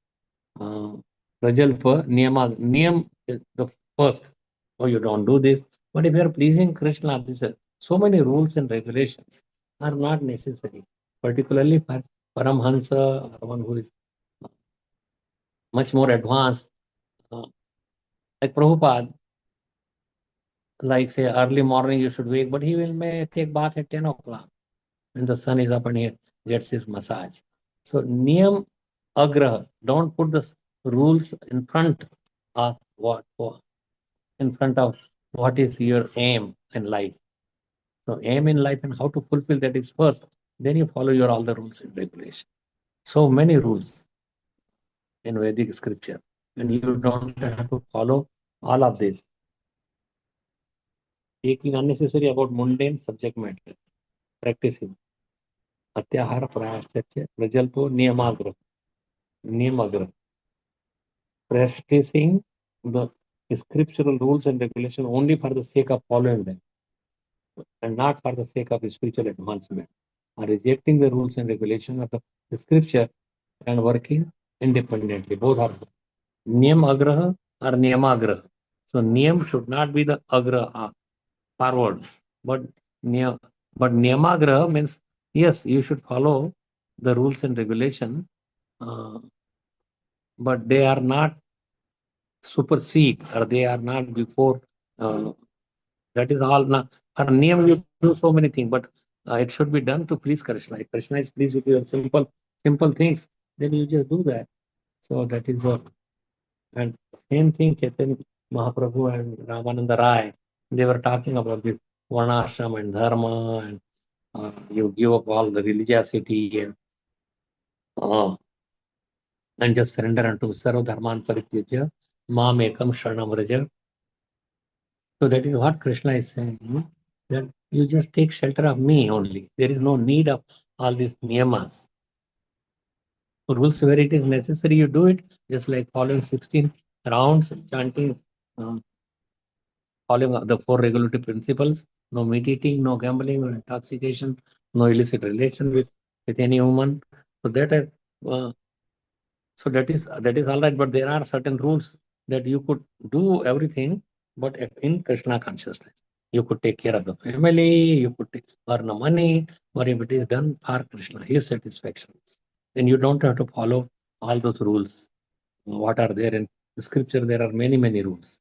Prajalpa Niyam is the first. Oh, you don't do this. But if you are pleasing Krishna, so many rules and regulations are not necessary, particularly for Paramhansa, someone who is much more advanced, like Prabhupada, like say early morning you should wake, but he may take bath at 10 o'clock when the sun is up and he gets his massage. So Niyam Agraha, don't put the rules in front of what is your aim in life. So aim in life and how to fulfill that is first. Then you follow your all the rules and regulations. So many rules in Vedic scripture, and you don't have to follow all of this. Taking unnecessary about mundane subject matter, practicing. Atyahara prayashya, prajalpo niyamagra. Practicing the scriptural rules and regulations only for the sake of following them, and not for the sake of spiritual advancement, or rejecting the rules and regulations of the scripture and working independently. Both are niyam agraha or niyamagraha. So niyam should not be the agraha, forward, but niyamagraha means yes, you should follow the rules and regulation, but they are not supersede, or they are not before. That is all. For niyam you do so many things, but it should be done to please Krishna. If Krishna is pleased with your simple things, then you just do that. So that is what. And same thing, Chaitanya Mahaprabhu and Ramananda Rai, they were talking about this varnashram and dharma, and you give up all the religiosity and just surrender unto sarva dharman parityajya mam ekam sharanam vraja. So that is what Krishna is saying, that you just take shelter of me only. There is no need of all these niyamas. Rules where it is necessary, you do it, just like following 16 rounds, chanting, following the 4 regulatory principles: no meat eating, no gambling, no intoxication, no illicit relation with any woman. So that is all right, but there are certain rules that you could do everything, but in Krishna consciousness. You could take care of the family, you could earn the money, but if it is done for Krishna, his satisfaction, then you don't have to follow all those rules. What are there in the scripture? There are many, many rules.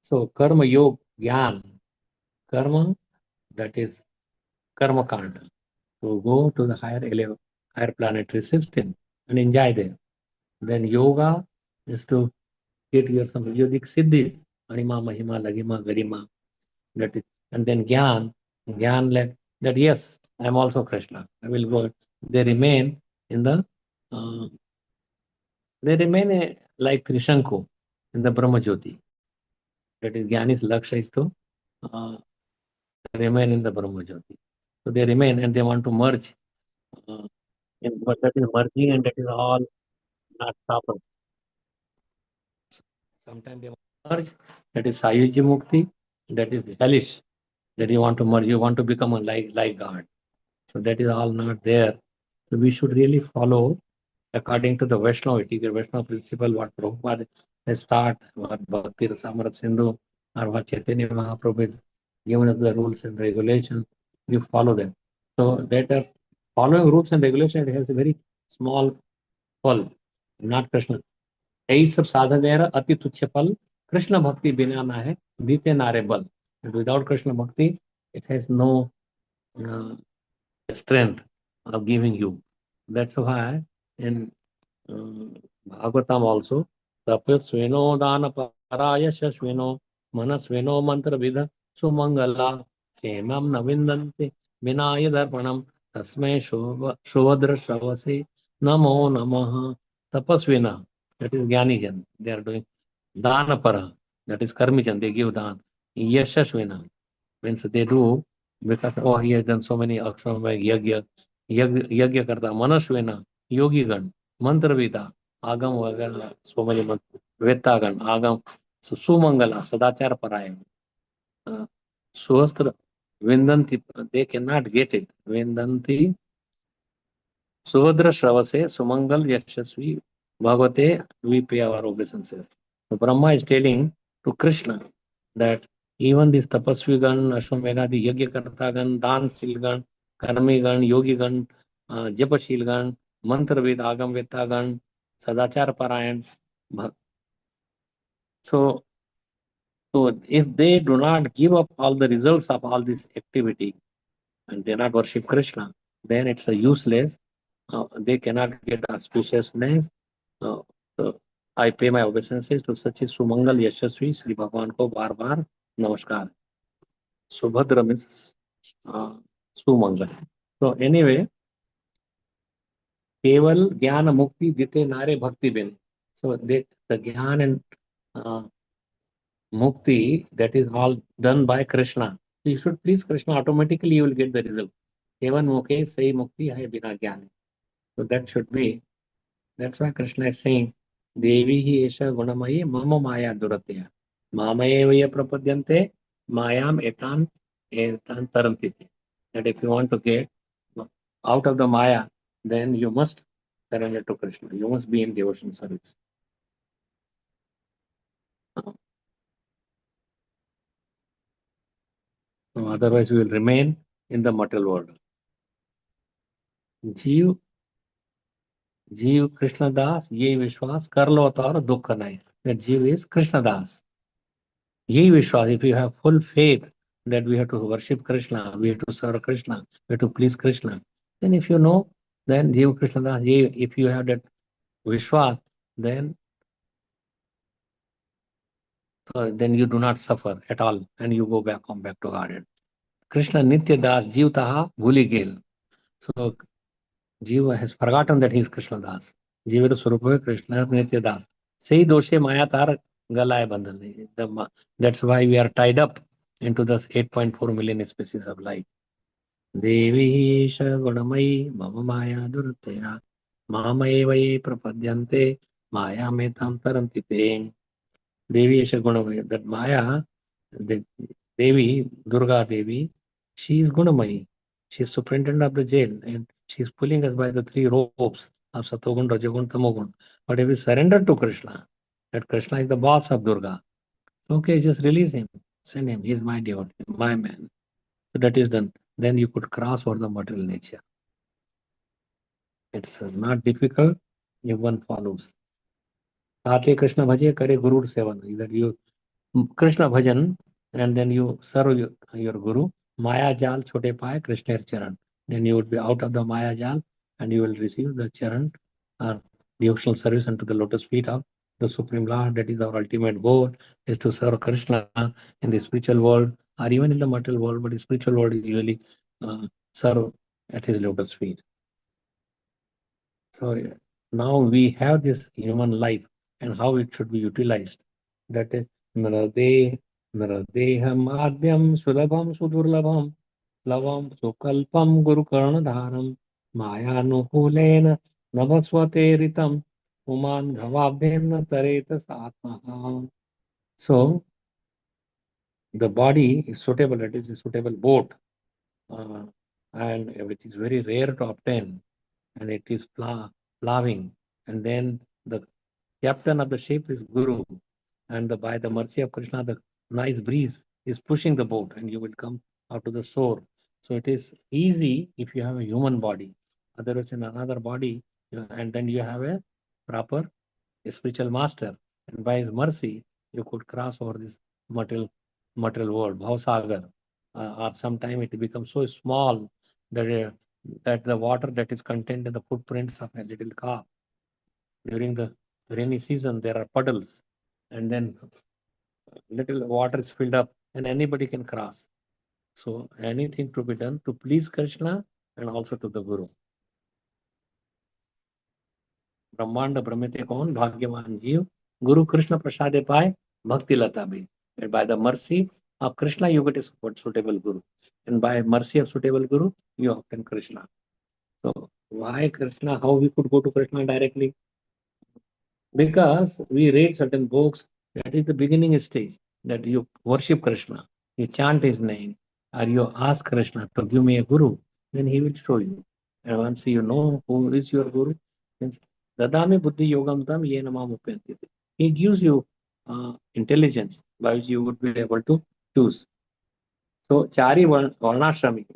So karma yoga gyan, karma, that is karma kanda, to go to the higher planetary system and enjoy them. Then yoga is to get your some yogic siddhis, anima, mahima, lagima, garima. That is, and then gyan like that, yes, I am also Krishna. I will go. They remain in the like Trishanku in the Brahma Jyoti. That is Jnani's Laksha is to remain in the Brahma Jyoti. So they remain and they want to merge. But that is merging and that is all not proper. Sometimes they want to merge. That is Sayuji Mukti. That is hellish. That you want to merge. You want to become a like God. So that is all not there. So we should really follow according to the Vaishnava, Vaishnava principle, what Prabhupada has taught, what Bhakti Rasamrita Sindhu, or what Chaitanya Mahaprabhu has given us the rules and regulations, you follow them. So that following rules and regulations, it has a very small फल, not Krishna. यही सब साधन है अति तुच्छ फल कृष्ण भक्ति बिना ना है दीते नारे बल. Without Krishna bhakti, it has no strength of giving you. That's why in Bhagavatam also, tapasveno dana paraya shashveno manasveno mantra vidha sumangala kemam navindante vinaya darpanam tasmai shovadra shavase namo namaha. Tapasvina, that is Jnanijan, they are doing dana para, that is Karmijan, they give dan. Yashashvina means they do because oh he has done so many akshram yagya karta manasvena yogi gan mantra vida agam vagana so many veta gan agam sumangala sadachar parayam suhastra vindanti, they cannot get it. Vindanti Subhadra Shravase Sumangal Yashasvi Bhagavate, we pay our obeisances. So Brahma is telling to Krishna that even this Tapasvigan, Ashwamedha, the Yagyakartagan, Danshilgan, Karmigan, Yogigan, Japashilgan, Mantravid, Agam Vetagan, Sadachar Parayan. So if they do not give up all the results of all this activity and they not worship Krishna, then it's a useless. They cannot get auspiciousness. So I pay my obeisances to such Sumangal Yashasvi Sri Bhagavan ko बार बार नमस्कार. Subhadra means Sumangal. So anyway, केवल ज्ञान मुक्ति दिते नारे भक्ति बिन. So the Jnana and Mukti, that is all done by Krishna. You should please Krishna, automatically you will get the result. Kevan Mukhe Sai Mukti Hai Bina Jnane. So that should be. That's why Krishna is saying, Devi hi esha gunamayi mama maya duratya. Mamayevaya prapadyante mayam etan tarantiti. That if you want to get out of the Maya, then you must surrender to Krishna. You must be in devotion service. So otherwise, we will remain in the material world. जीव Krishna Das, ये विश्वास कर लो तो और दुख नहीं. That जीव is Krishna Das. Ye Vishwas, if you have full faith that we have to worship Krishna, we have to serve Krishna, we have to please Krishna, then if you know, then Jiva Krishna Das, if you have that Vishwas, then you do not suffer at all and you go back, come back to Godhead. Krishna Nitya Das, Jiv Taha Bhuli Gel. So Jiva has forgotten that he is Krishna Das. Jiva Swarupa Krishna Nitya Das. Sei doshe maya tar galay bandhan. That's why we are tied up into the 8.4 million species of life. Devi Gunamai Mama Maya Duratya Mamaevai Prapadyante Maya Metam Tarantite. Devi Gunamai. That Maya, the Devi, Durga Devi, she is Gunamai. She is superintendent of the jail and she is pulling us by the three ropes of Satogun, Rajagun, Tamogun. But if we surrender to Krishna, that Krishna is the boss of Durga, okay, just release him, send him, he is my devotee, my man. So that is done. Then you could cross over the material nature. It's not difficult if one follows. Tate Krishna Bhaje Kare Guru Sevan. That you Krishna Bhajan and then you serve your Guru. Maya Jal Chote Paye Krishna Charan. Then you would be out of the Maya Jal and you will receive the Charan or devotional service unto the lotus feet of the Supreme Lord. That is our ultimate goal, is to serve Krishna in the spiritual world or even in the material world, but the spiritual world is usually serve at his lotus feet. So now we have this human life and how it should be utilized. That is Nradeham Adhyam Sulabham Sudurlabham Lavam Sukalpam Guru Karnadharam Maya Nukulena Navaswate Ritam Uman Bhavabdhem Tareta Satmaha. So the body is suitable, it is a suitable boat, and which is very rare to obtain, and it is plowing, and then the captain of the ship is Guru, and by the mercy of Krishna, the nice breeze is pushing the boat, and you will come out to the shore. So it is easy if you have a human body. Otherwise, in another body, and then you have a proper spiritual master, and by his mercy, you could cross over this material world, Bhavasagar, or sometime it becomes so small that that the water that is contained in the footprints of a little calf. During the rainy season, there are puddles, and then little water is filled up, and anybody can cross. So anything to be done to please Krishna and also to the Guru. ब्रह्मांड ब्रह्मते कौन भाग्यवान जीव Guru Krishna prasade पाए bhakti lata bhi. And by the mercy of Krishna, you get a suitable Guru. And by mercy of suitable Guru, you obtain Krishna. So why Krishna? How we could go to Krishna directly? Because we read certain books, that is the beginning stage, that you worship Krishna, you chant his name, or you ask Krishna to give me a Guru, then he will show you. And once you know who is your Guru, then Dadami Buddhi Yogam Tam Ye Namam Upyanti. He gives you intelligence by which you would be able to choose. So Chari Varnashrami,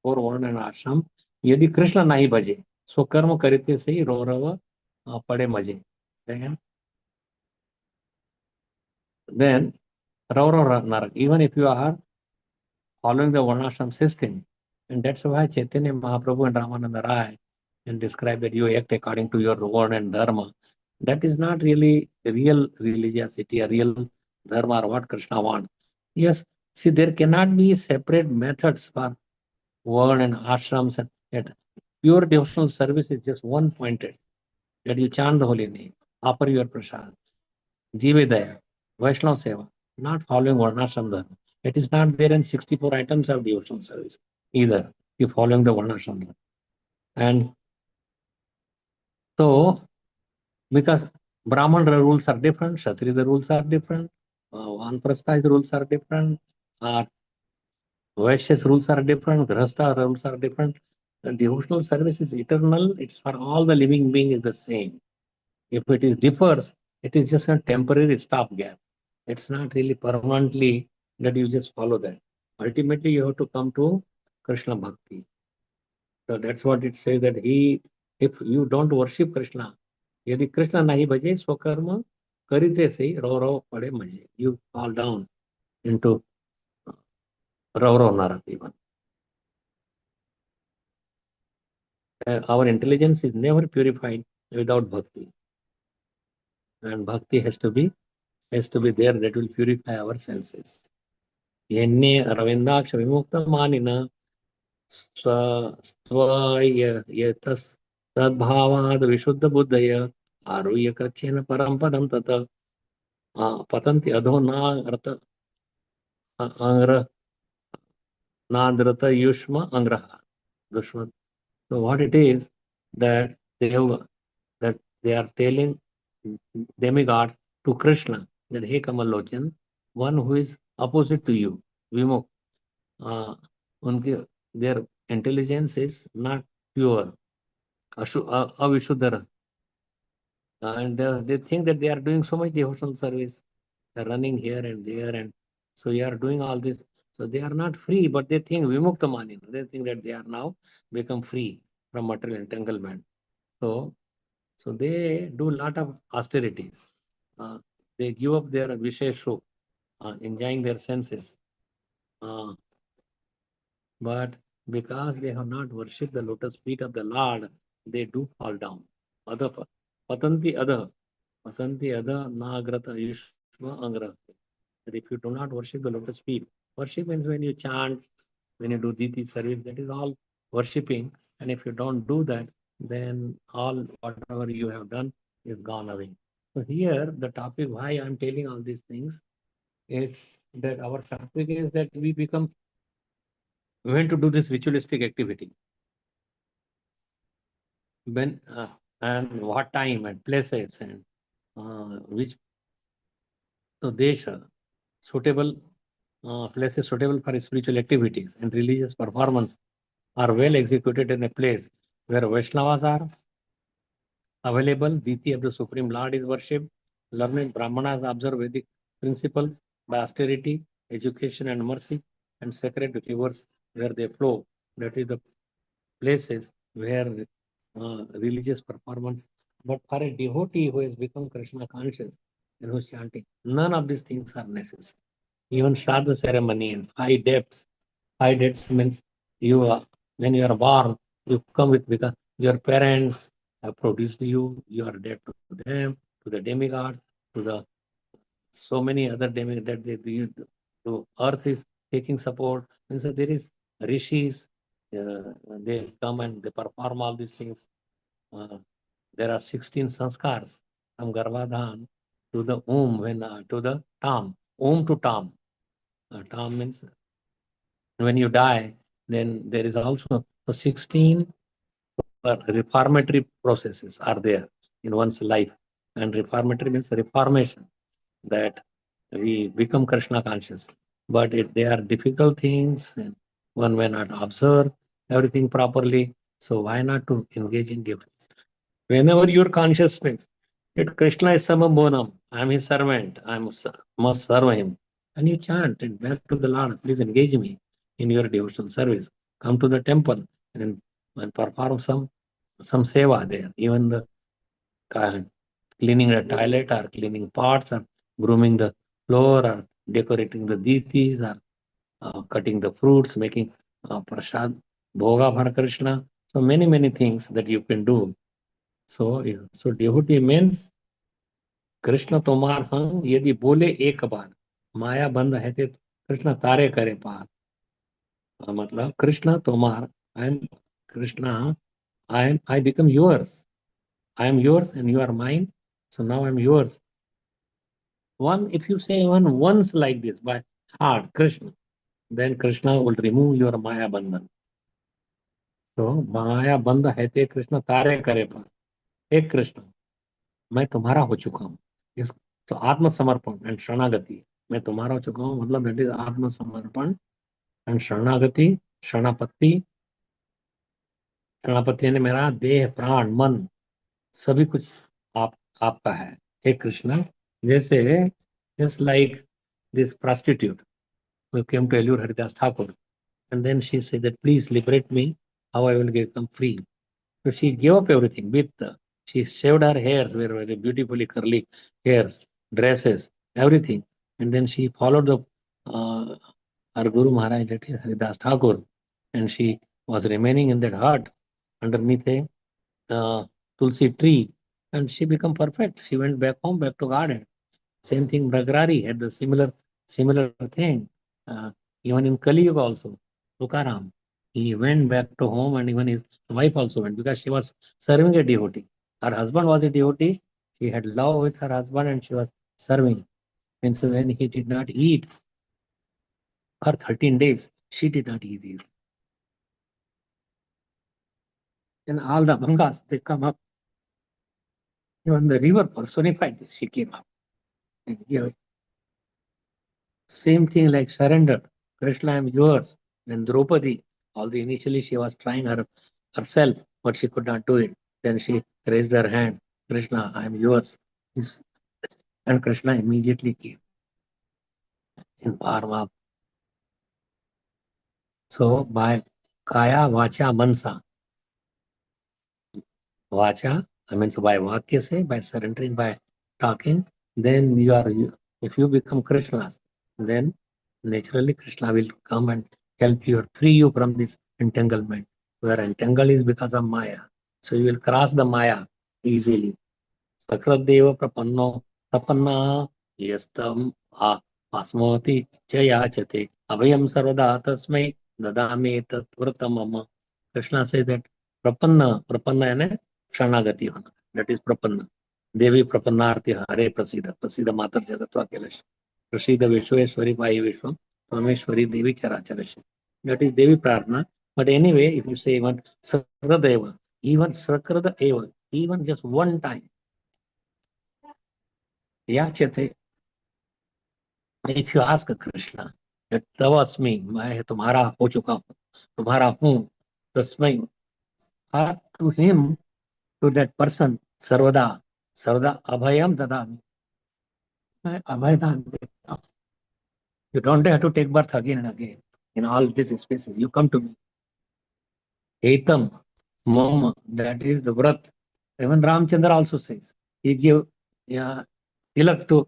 4 Varna and Ashram, Yadi Krishna nahi bhaje, so karma karite se Rorava pade maje. Then Raura Narak, even if you are following the Varnashram system, and that's why Chaitanya Mahaprabhu and Ramananda Rai and describe that you act according to your Varna and Dharma. That is not really real religiosity, a real Dharma or what Krishna wants. Yes, see, there cannot be separate methods for Varna and ashrams, and yet pure devotional service is just one pointed, that you chant the holy name, offer your prasad, Jivedaya, Vaishnava Seva, not following Varnashram Dharma. It is not there in 64 items of devotional service either, if following the Varnashram Dharma. And so, because Brahman rules are different, Kshatriya the rules are different, Vanprastha rules are different, Vaishya's rules are different, Grihastha rules are different. The devotional service is eternal, it's for all the living beings is the same. If it is differs, it is just a temporary stopgap. It's not really permanently that you just follow that. Ultimately, you have to come to Krishna Bhakti. So that's what it says, that if you don't worship Krishna, yadi Krishna nahi bhaje swakarma karite se rao pade maje. You fall down into rao narak even. Our intelligence is never purified without bhakti. And bhakti has to be there, that will purify our senses. Yenne Ravindaksha Vimukta Manina Yatas Tadbhavad Vishuddha Buddhaya Aruya Kachena Parampadam Tata Patanti Adhona Rata Angra Nadrata Yushma Angraha Dushma. So what it is that they are telling demigods to Krishna that, hey Kamalochan, one who is opposite to you, Vimuk, their intelligence is not pure, avishuddhara, and they think that they are doing so much devotional service, they are running here and there, and so you are doing all this. So they are not free, but they think vimukta manina. They think that they are now become free from material entanglement. So they do a lot of austerities. They give up their visheshu, enjoying their senses. But because they have not worshipped the lotus feet of the Lord, they do fall down. Patanti Adha Nagrata Yushma Angra. That if you do not worship the lotus feet, worship means when you chant, when you do Diti service, that is all worshipping. And if you don't do that, then all whatever you have done is gone away. So here the topic why I'm telling all these things is that our topic is that we want to do this ritualistic activity. When and what time and places and which desha suitable places suitable for spiritual activities and religious performance are well executed in a place where Vaishnavas are available, deity of the Supreme Lord is worshipped, learned Brahmanas observe Vedic principles by austerity, education and mercy, and sacred rivers where they flow. That is the places where religious performance. But for a devotee who has become Krishna conscious and who is chanting, none of these things are necessary. Even Shraddha ceremony and 5 deaths. 5 deaths means you are, when you are born, you come with because your parents have produced you, you are dead to them, to the demigods, to the so many other demigods that to earth is taking support. And so there is rishis, they come and they perform all these things. There are 16 sanskars from Garbhadhan to the when to the tam, to tam. Tam means when you die, then there is also 16 reformatory processes are there in one's life. And reformatory means reformation, that we become Krishna conscious. But they are difficult things, and one may not observe everything properly. So why not to engage in devotees? Whenever your consciousness that Krishna is Samabonam, I am his servant, must serve him. And you chant and back to the Lord, please engage me in your devotional service. Come to the temple and perform some seva there. Even the cleaning the toilet or cleaning pots or grooming the floor or decorating the deities or cutting the fruits, making prasad, bhoga for Krishna. So many things that you can do. So devotee means Krishna तुम्हार संग यदि बोले एक बार माया बंद है ते कृष्ण तारे करे पार. मतलब कृष्ण तुम्हार I am Krishna I become yours. I am yours and you are mine. So now I am yours. If you say once like this by heart, Krishna, then Krishna will remove your Maya Bandhan. So Maya Bandha है ते कृष्ण तारे करे पार. एक कृष्ण मैं तुम्हारा हो चुका हूँ. इस तो आत्मसमर्पण एंड शरणागति, मैं तुम्हारा हो चुका हूँ मतलब दैट इज आत्मसमर्पण एंड शरणागति. शरणापत्ति, शरणापत्ति यानी मेरा देह प्राण मन सभी कुछ आपका है. हे कृष्ण, जैसे just like this prostitute who came to Elur Haridas Thakur, and then she said that please liberate me, how I will become free. So she gave up everything. She shaved her hairs, were very beautifully curly hairs, dresses, everything. And then she followed her Guru Maharaj, that is Haridas Thakur. And she was remaining in that hut underneath a tulsi tree. And she became perfect. She went back home, back to garden. Same thing, Bragrari had the similar thing. Even in Kali Yuga also, Tukaram, he went back to home and even his wife also went because she was serving a devotee. Her husband was a devotee. She had love with her husband and she was serving. And so when he did not eat for 13 days, she did not eat either. And all the mangas, they come up. Even the river personified this. She came up and gave. Same thing like surrender. Krishna, I am yours. And Draupadi, although initially she was trying herself, but she could not do it. Then she raised her hand. Krishna, I am yours. And Krishna immediately came in form. So by Kaya, Vacha, Mansa. Vacha, I mean, so by Vakya say, by surrendering, by talking, then if you become Krishna's, then naturally Krishna will come and help you or free you from this entanglement. Where entangle is because of Maya. So you will cross the Maya easily. Sakradeva prapanno tapanna yastam asmoti chayachate abhayam sarvada tasmai dadami tat vratamama. Krishna says that prapanna यानी शरणागति होना, that is prapanna. Devi Prapanarti Hare Prasida. Prasida Matar Jagatva Kelash. Prasida Vishweshwari Pai Vishwam. Rameshwari Devi Characharash. That is Devi Prarthana. But anyway, if you say even Sakradeva, even Sakrada Eva, even just one time, Yachate, if you ask Krishna, that Tavasmi, मैं तुम्हारा हो चुका हूँ, तुम्हारा हूँ, तस्मै, to him, to that person, Sarvada, Sarvada Abhayam Dadami. मैं अभय दान देता हूँ. You don't have to take birth again and again in all these spaces. You come to me. Etam, Mom, that is the Vrat. Even Ramchandra also says. He gave tilak to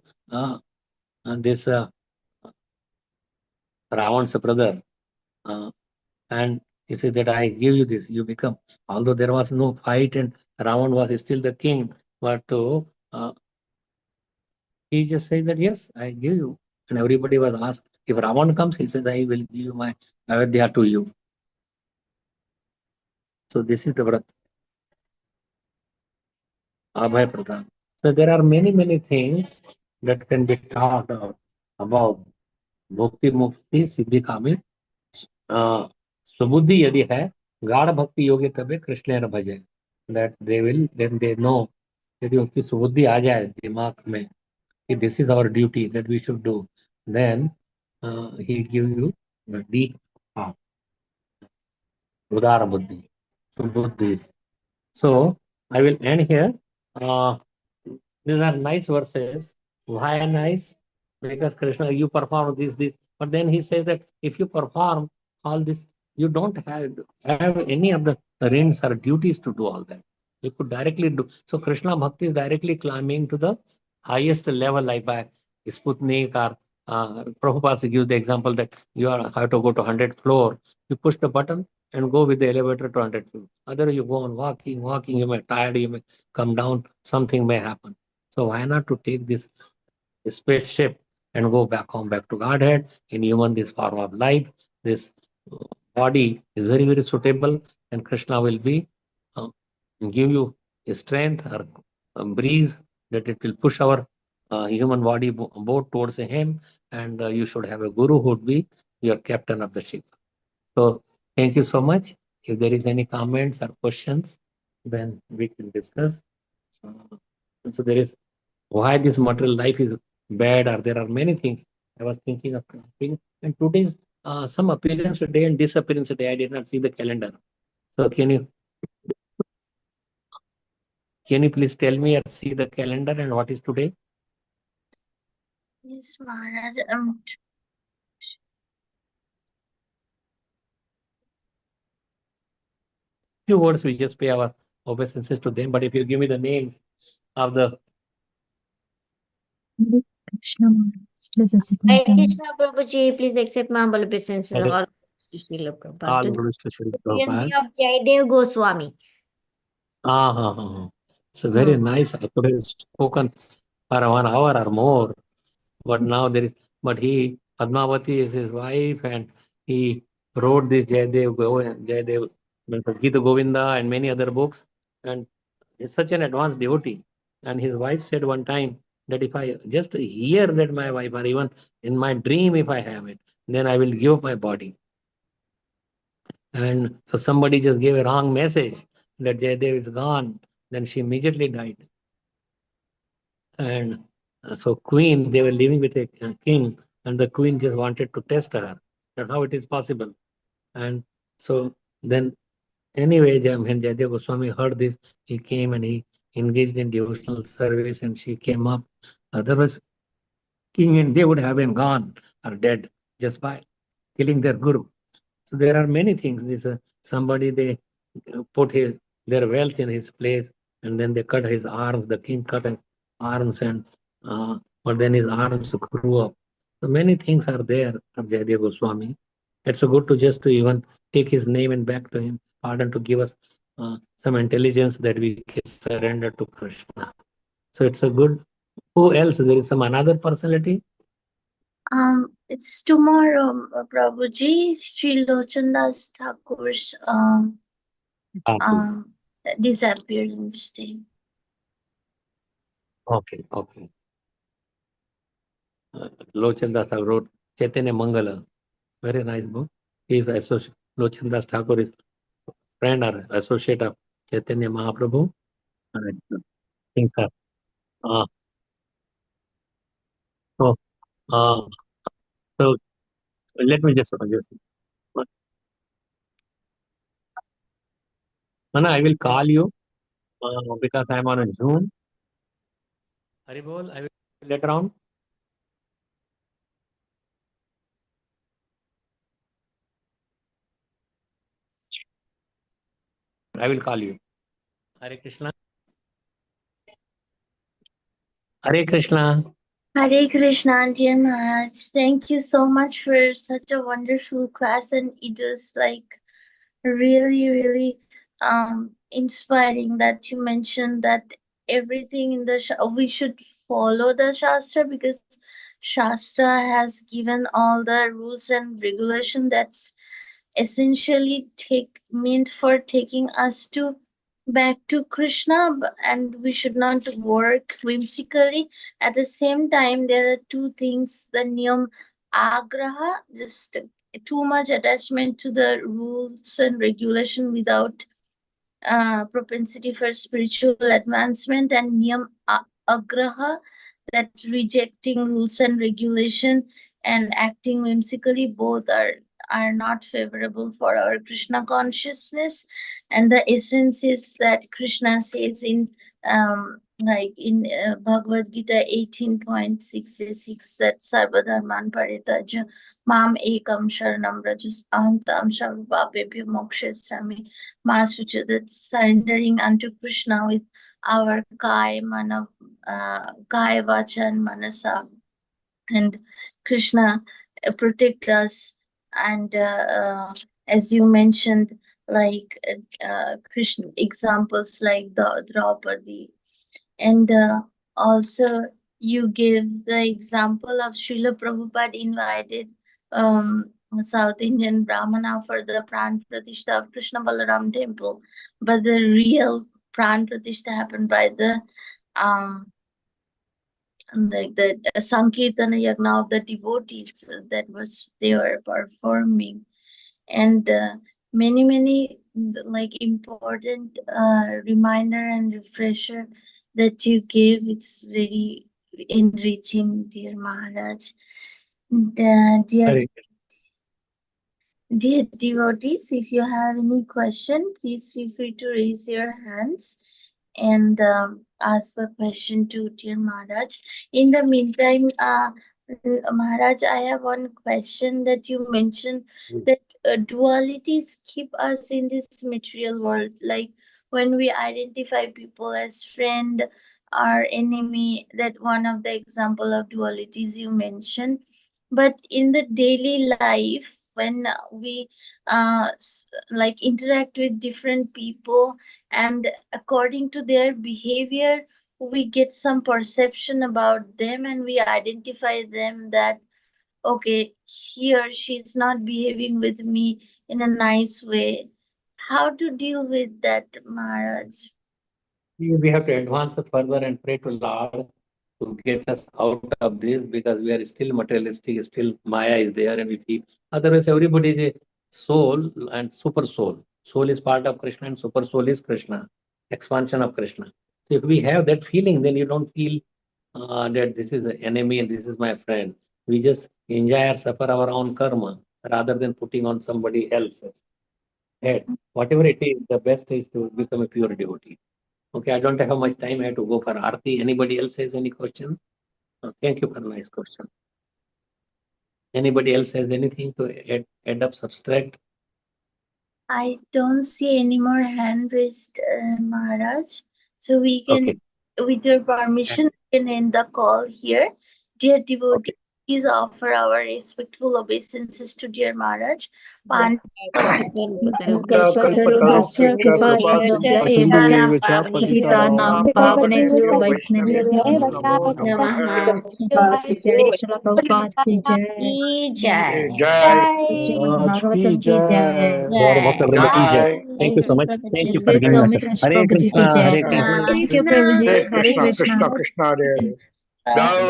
this Ravan's brother. And he said that I give you this, you become. Although there was no fight and Ravan was still the king, but he just said that yes, I give you. And everybody was asked, if Ravan comes, he says, I will give you my Ayodhya to you. So this is the Vrat. Abhay Pradhan. So there are many things that can be taught about Bhakti Mukti Siddhi Kami. Subuddhi यदि है गाढ़ भक्ति योग्य तबे कृष्ण भजे. That they will, then they know, यदि उनकी सुबुद्धि आ जाए दिमाग में कि this is our duty that we should do, then he give you the deep heart, udara buddhi, subuddhi. So I will end here. These are nice verses. Why nice? Because Krishna, you perform this. But then he says that if you perform all this, you don't have any of the rings or duties to do all that. You could directly do. So Krishna Bhakti is directly climbing to the highest level, like by Sputnik or Prabhupada gives the example that you have to go to 100th floor. You push the button and go with the elevator to 100th floor. Otherwise, you go on walking, you may tired, you may come down, something may happen. So why not to take this spaceship and go back home, back to Godhead, in human this form of life. This body is very suitable, and Krishna will be give you a strength or a breeze that it will push our human body boat towards him, and you should have a guru who would be your captain of the ship. So thank you so much. If there is any comments or questions, then we can discuss. So there is why this material life is bad, or there are many things. I was thinking of something, and today's some appearance day and disappearance day. I did not see the calendar. So can you please tell me or see the calendar and what is today? Yes, Maharaj. Few words, we just pay our obeisances to them. But if you give me the names of the Krishna Maharaj, please accept my Hare thanks. Krishna Prabhuji, please accept my humble obeisances. Hare- All Srila Prabhupada. all To the glories to Sri Priyanti Prabhupada. of Jaidev Goswami. It's a very nice. I could have spoken for 1 hour or more, but now there is. But he Padmavati is his wife, and he wrote this Jayadev Gita Govinda and many other books, and he's such an advanced devotee. And his wife said one time that if I just hear that my wife, or even in my dream if I have it, then I will give up my body. And so somebody just gave a wrong message that Jayadev is gone. Then she immediately died. And so queen, they were living with a king, and the queen just wanted to test her, that how it is possible. And so then anyway, when Jayadev Goswami heard this, he came and he engaged in devotional service, and she came up. Otherwise, king and they would have been gone or dead just by killing their guru. So there are many things. This somebody, they put their wealth in his place, and then they cut his arms. The king cut his arms, and but then his arms grew up. So many things are there of Jayadeva Goswami. It's so good to just to even take his name and back to him, pardon, to give us some intelligence that we can surrender to Krishna. So it's a good. Who else? There is some another personality. It's tomorrow, Prabhuji, Sri Lochandas Thakur's disappearance day. Okay, okay. Lochan Das Thakur wrote Chaitanya Mangala. Very nice book. He is associate. Lochan Das Thakur is friend or associate of Chaitanya Mahaprabhu. And I think uh, so, uh, so let me just Mana, I will call you because I am on a Zoom. Haribol, I will later on. I will call you. Hare Krishna. Hare Krishna. Hare Krishna, dear Maharaj. Thank you so much for such a wonderful class, and it was like really, really inspiring that you mentioned that everything in the we should follow the Shastra, because Shastra has given all the rules and regulation that's essentially meant for taking us to back to Krishna, and we should not work whimsically. At the same time, there are two things: the niyam agraha, just too much attachment to the rules and regulation without propensity for spiritual advancement, and niyam agraha, that rejecting rules and regulation and acting whimsically, both are not favorable for our Krishna consciousness. And the essence is that Krishna says in like in Bhagavad Gita 18.66 that Sarvadharman Paritaja Mam Ekam Sharanam Rajas Aham Tam Sarvapapebhyo Mokshasami Masucha, that surrendering unto Krishna with our Kaya, Vacha and Manasa, and Krishna protect us. And as you mentioned, like Krishna examples like the Draupadi, and also you gave the example of Srila Prabhupada invited South Indian Brahmana for the Pran Pratishtha of Krishna Balaram temple, but the real Pran Pratishtha happened by the like the Sankirtana Yagna of the devotees that they were performing, and many like important reminder and refresher that you gave. It's very enriching, dear Maharaj. Dear devotees, if you have any question, please feel free to raise your hands and ask the question to dear Maharaj. In the meantime, Maharaj, I have one question that you mentioned, that dualities keep us in this material world. Like when we identify people as friend or enemy, that one of the example of dualities you mentioned. But in the daily life, when we like interact with different people, and according to their behavior, we get some perception about them, and we identify them that, okay, he or she's not behaving with me in a nice way. How to deal with that, Maharaj? We have to advance further and pray to Lord to get us out of this, because we are still materialistic, still Maya is there, and we feel. Otherwise, everybody is a soul and super soul. Soul is part of Krishna, and super soul is Krishna, expansion of Krishna. So if we have that feeling, then you don't feel that this is the enemy and this is my friend. We just enjoy or suffer our own karma rather than putting on somebody else's head. Whatever it is, the best is to become a pure devotee. Okay, I don't have much time. I have to go for Aarti. Anybody else has any question? Thank you for a nice question. Anybody else has anything to add up, subtract? I don't see any more hand raised, Maharaj. So we can, Okay. with your permission, we can end the call here. Dear devotee, Please offer our respectful obeisances to dear Maharaj. Pan कल्पतरुभ्यश्च कृपा सिन्धुभ्य एव च पतितानां पावनेभ्यो वैष्णवेभ्यो नमः। जय श्रील प्रभुपाद की जय की जय। श्रीमद् आज की भागवतम की जय जय। Gaur Bhakta Vrinda ki jai. Thank you so much. Thank you for Shri giving us. Soumik Rishi Hare प्रभु जी की Krishna, जय Hare Krishna. थैंक यू प्रभु ji Hare Hare Krishna, Krishna Krishna Krishna, Hare Hare.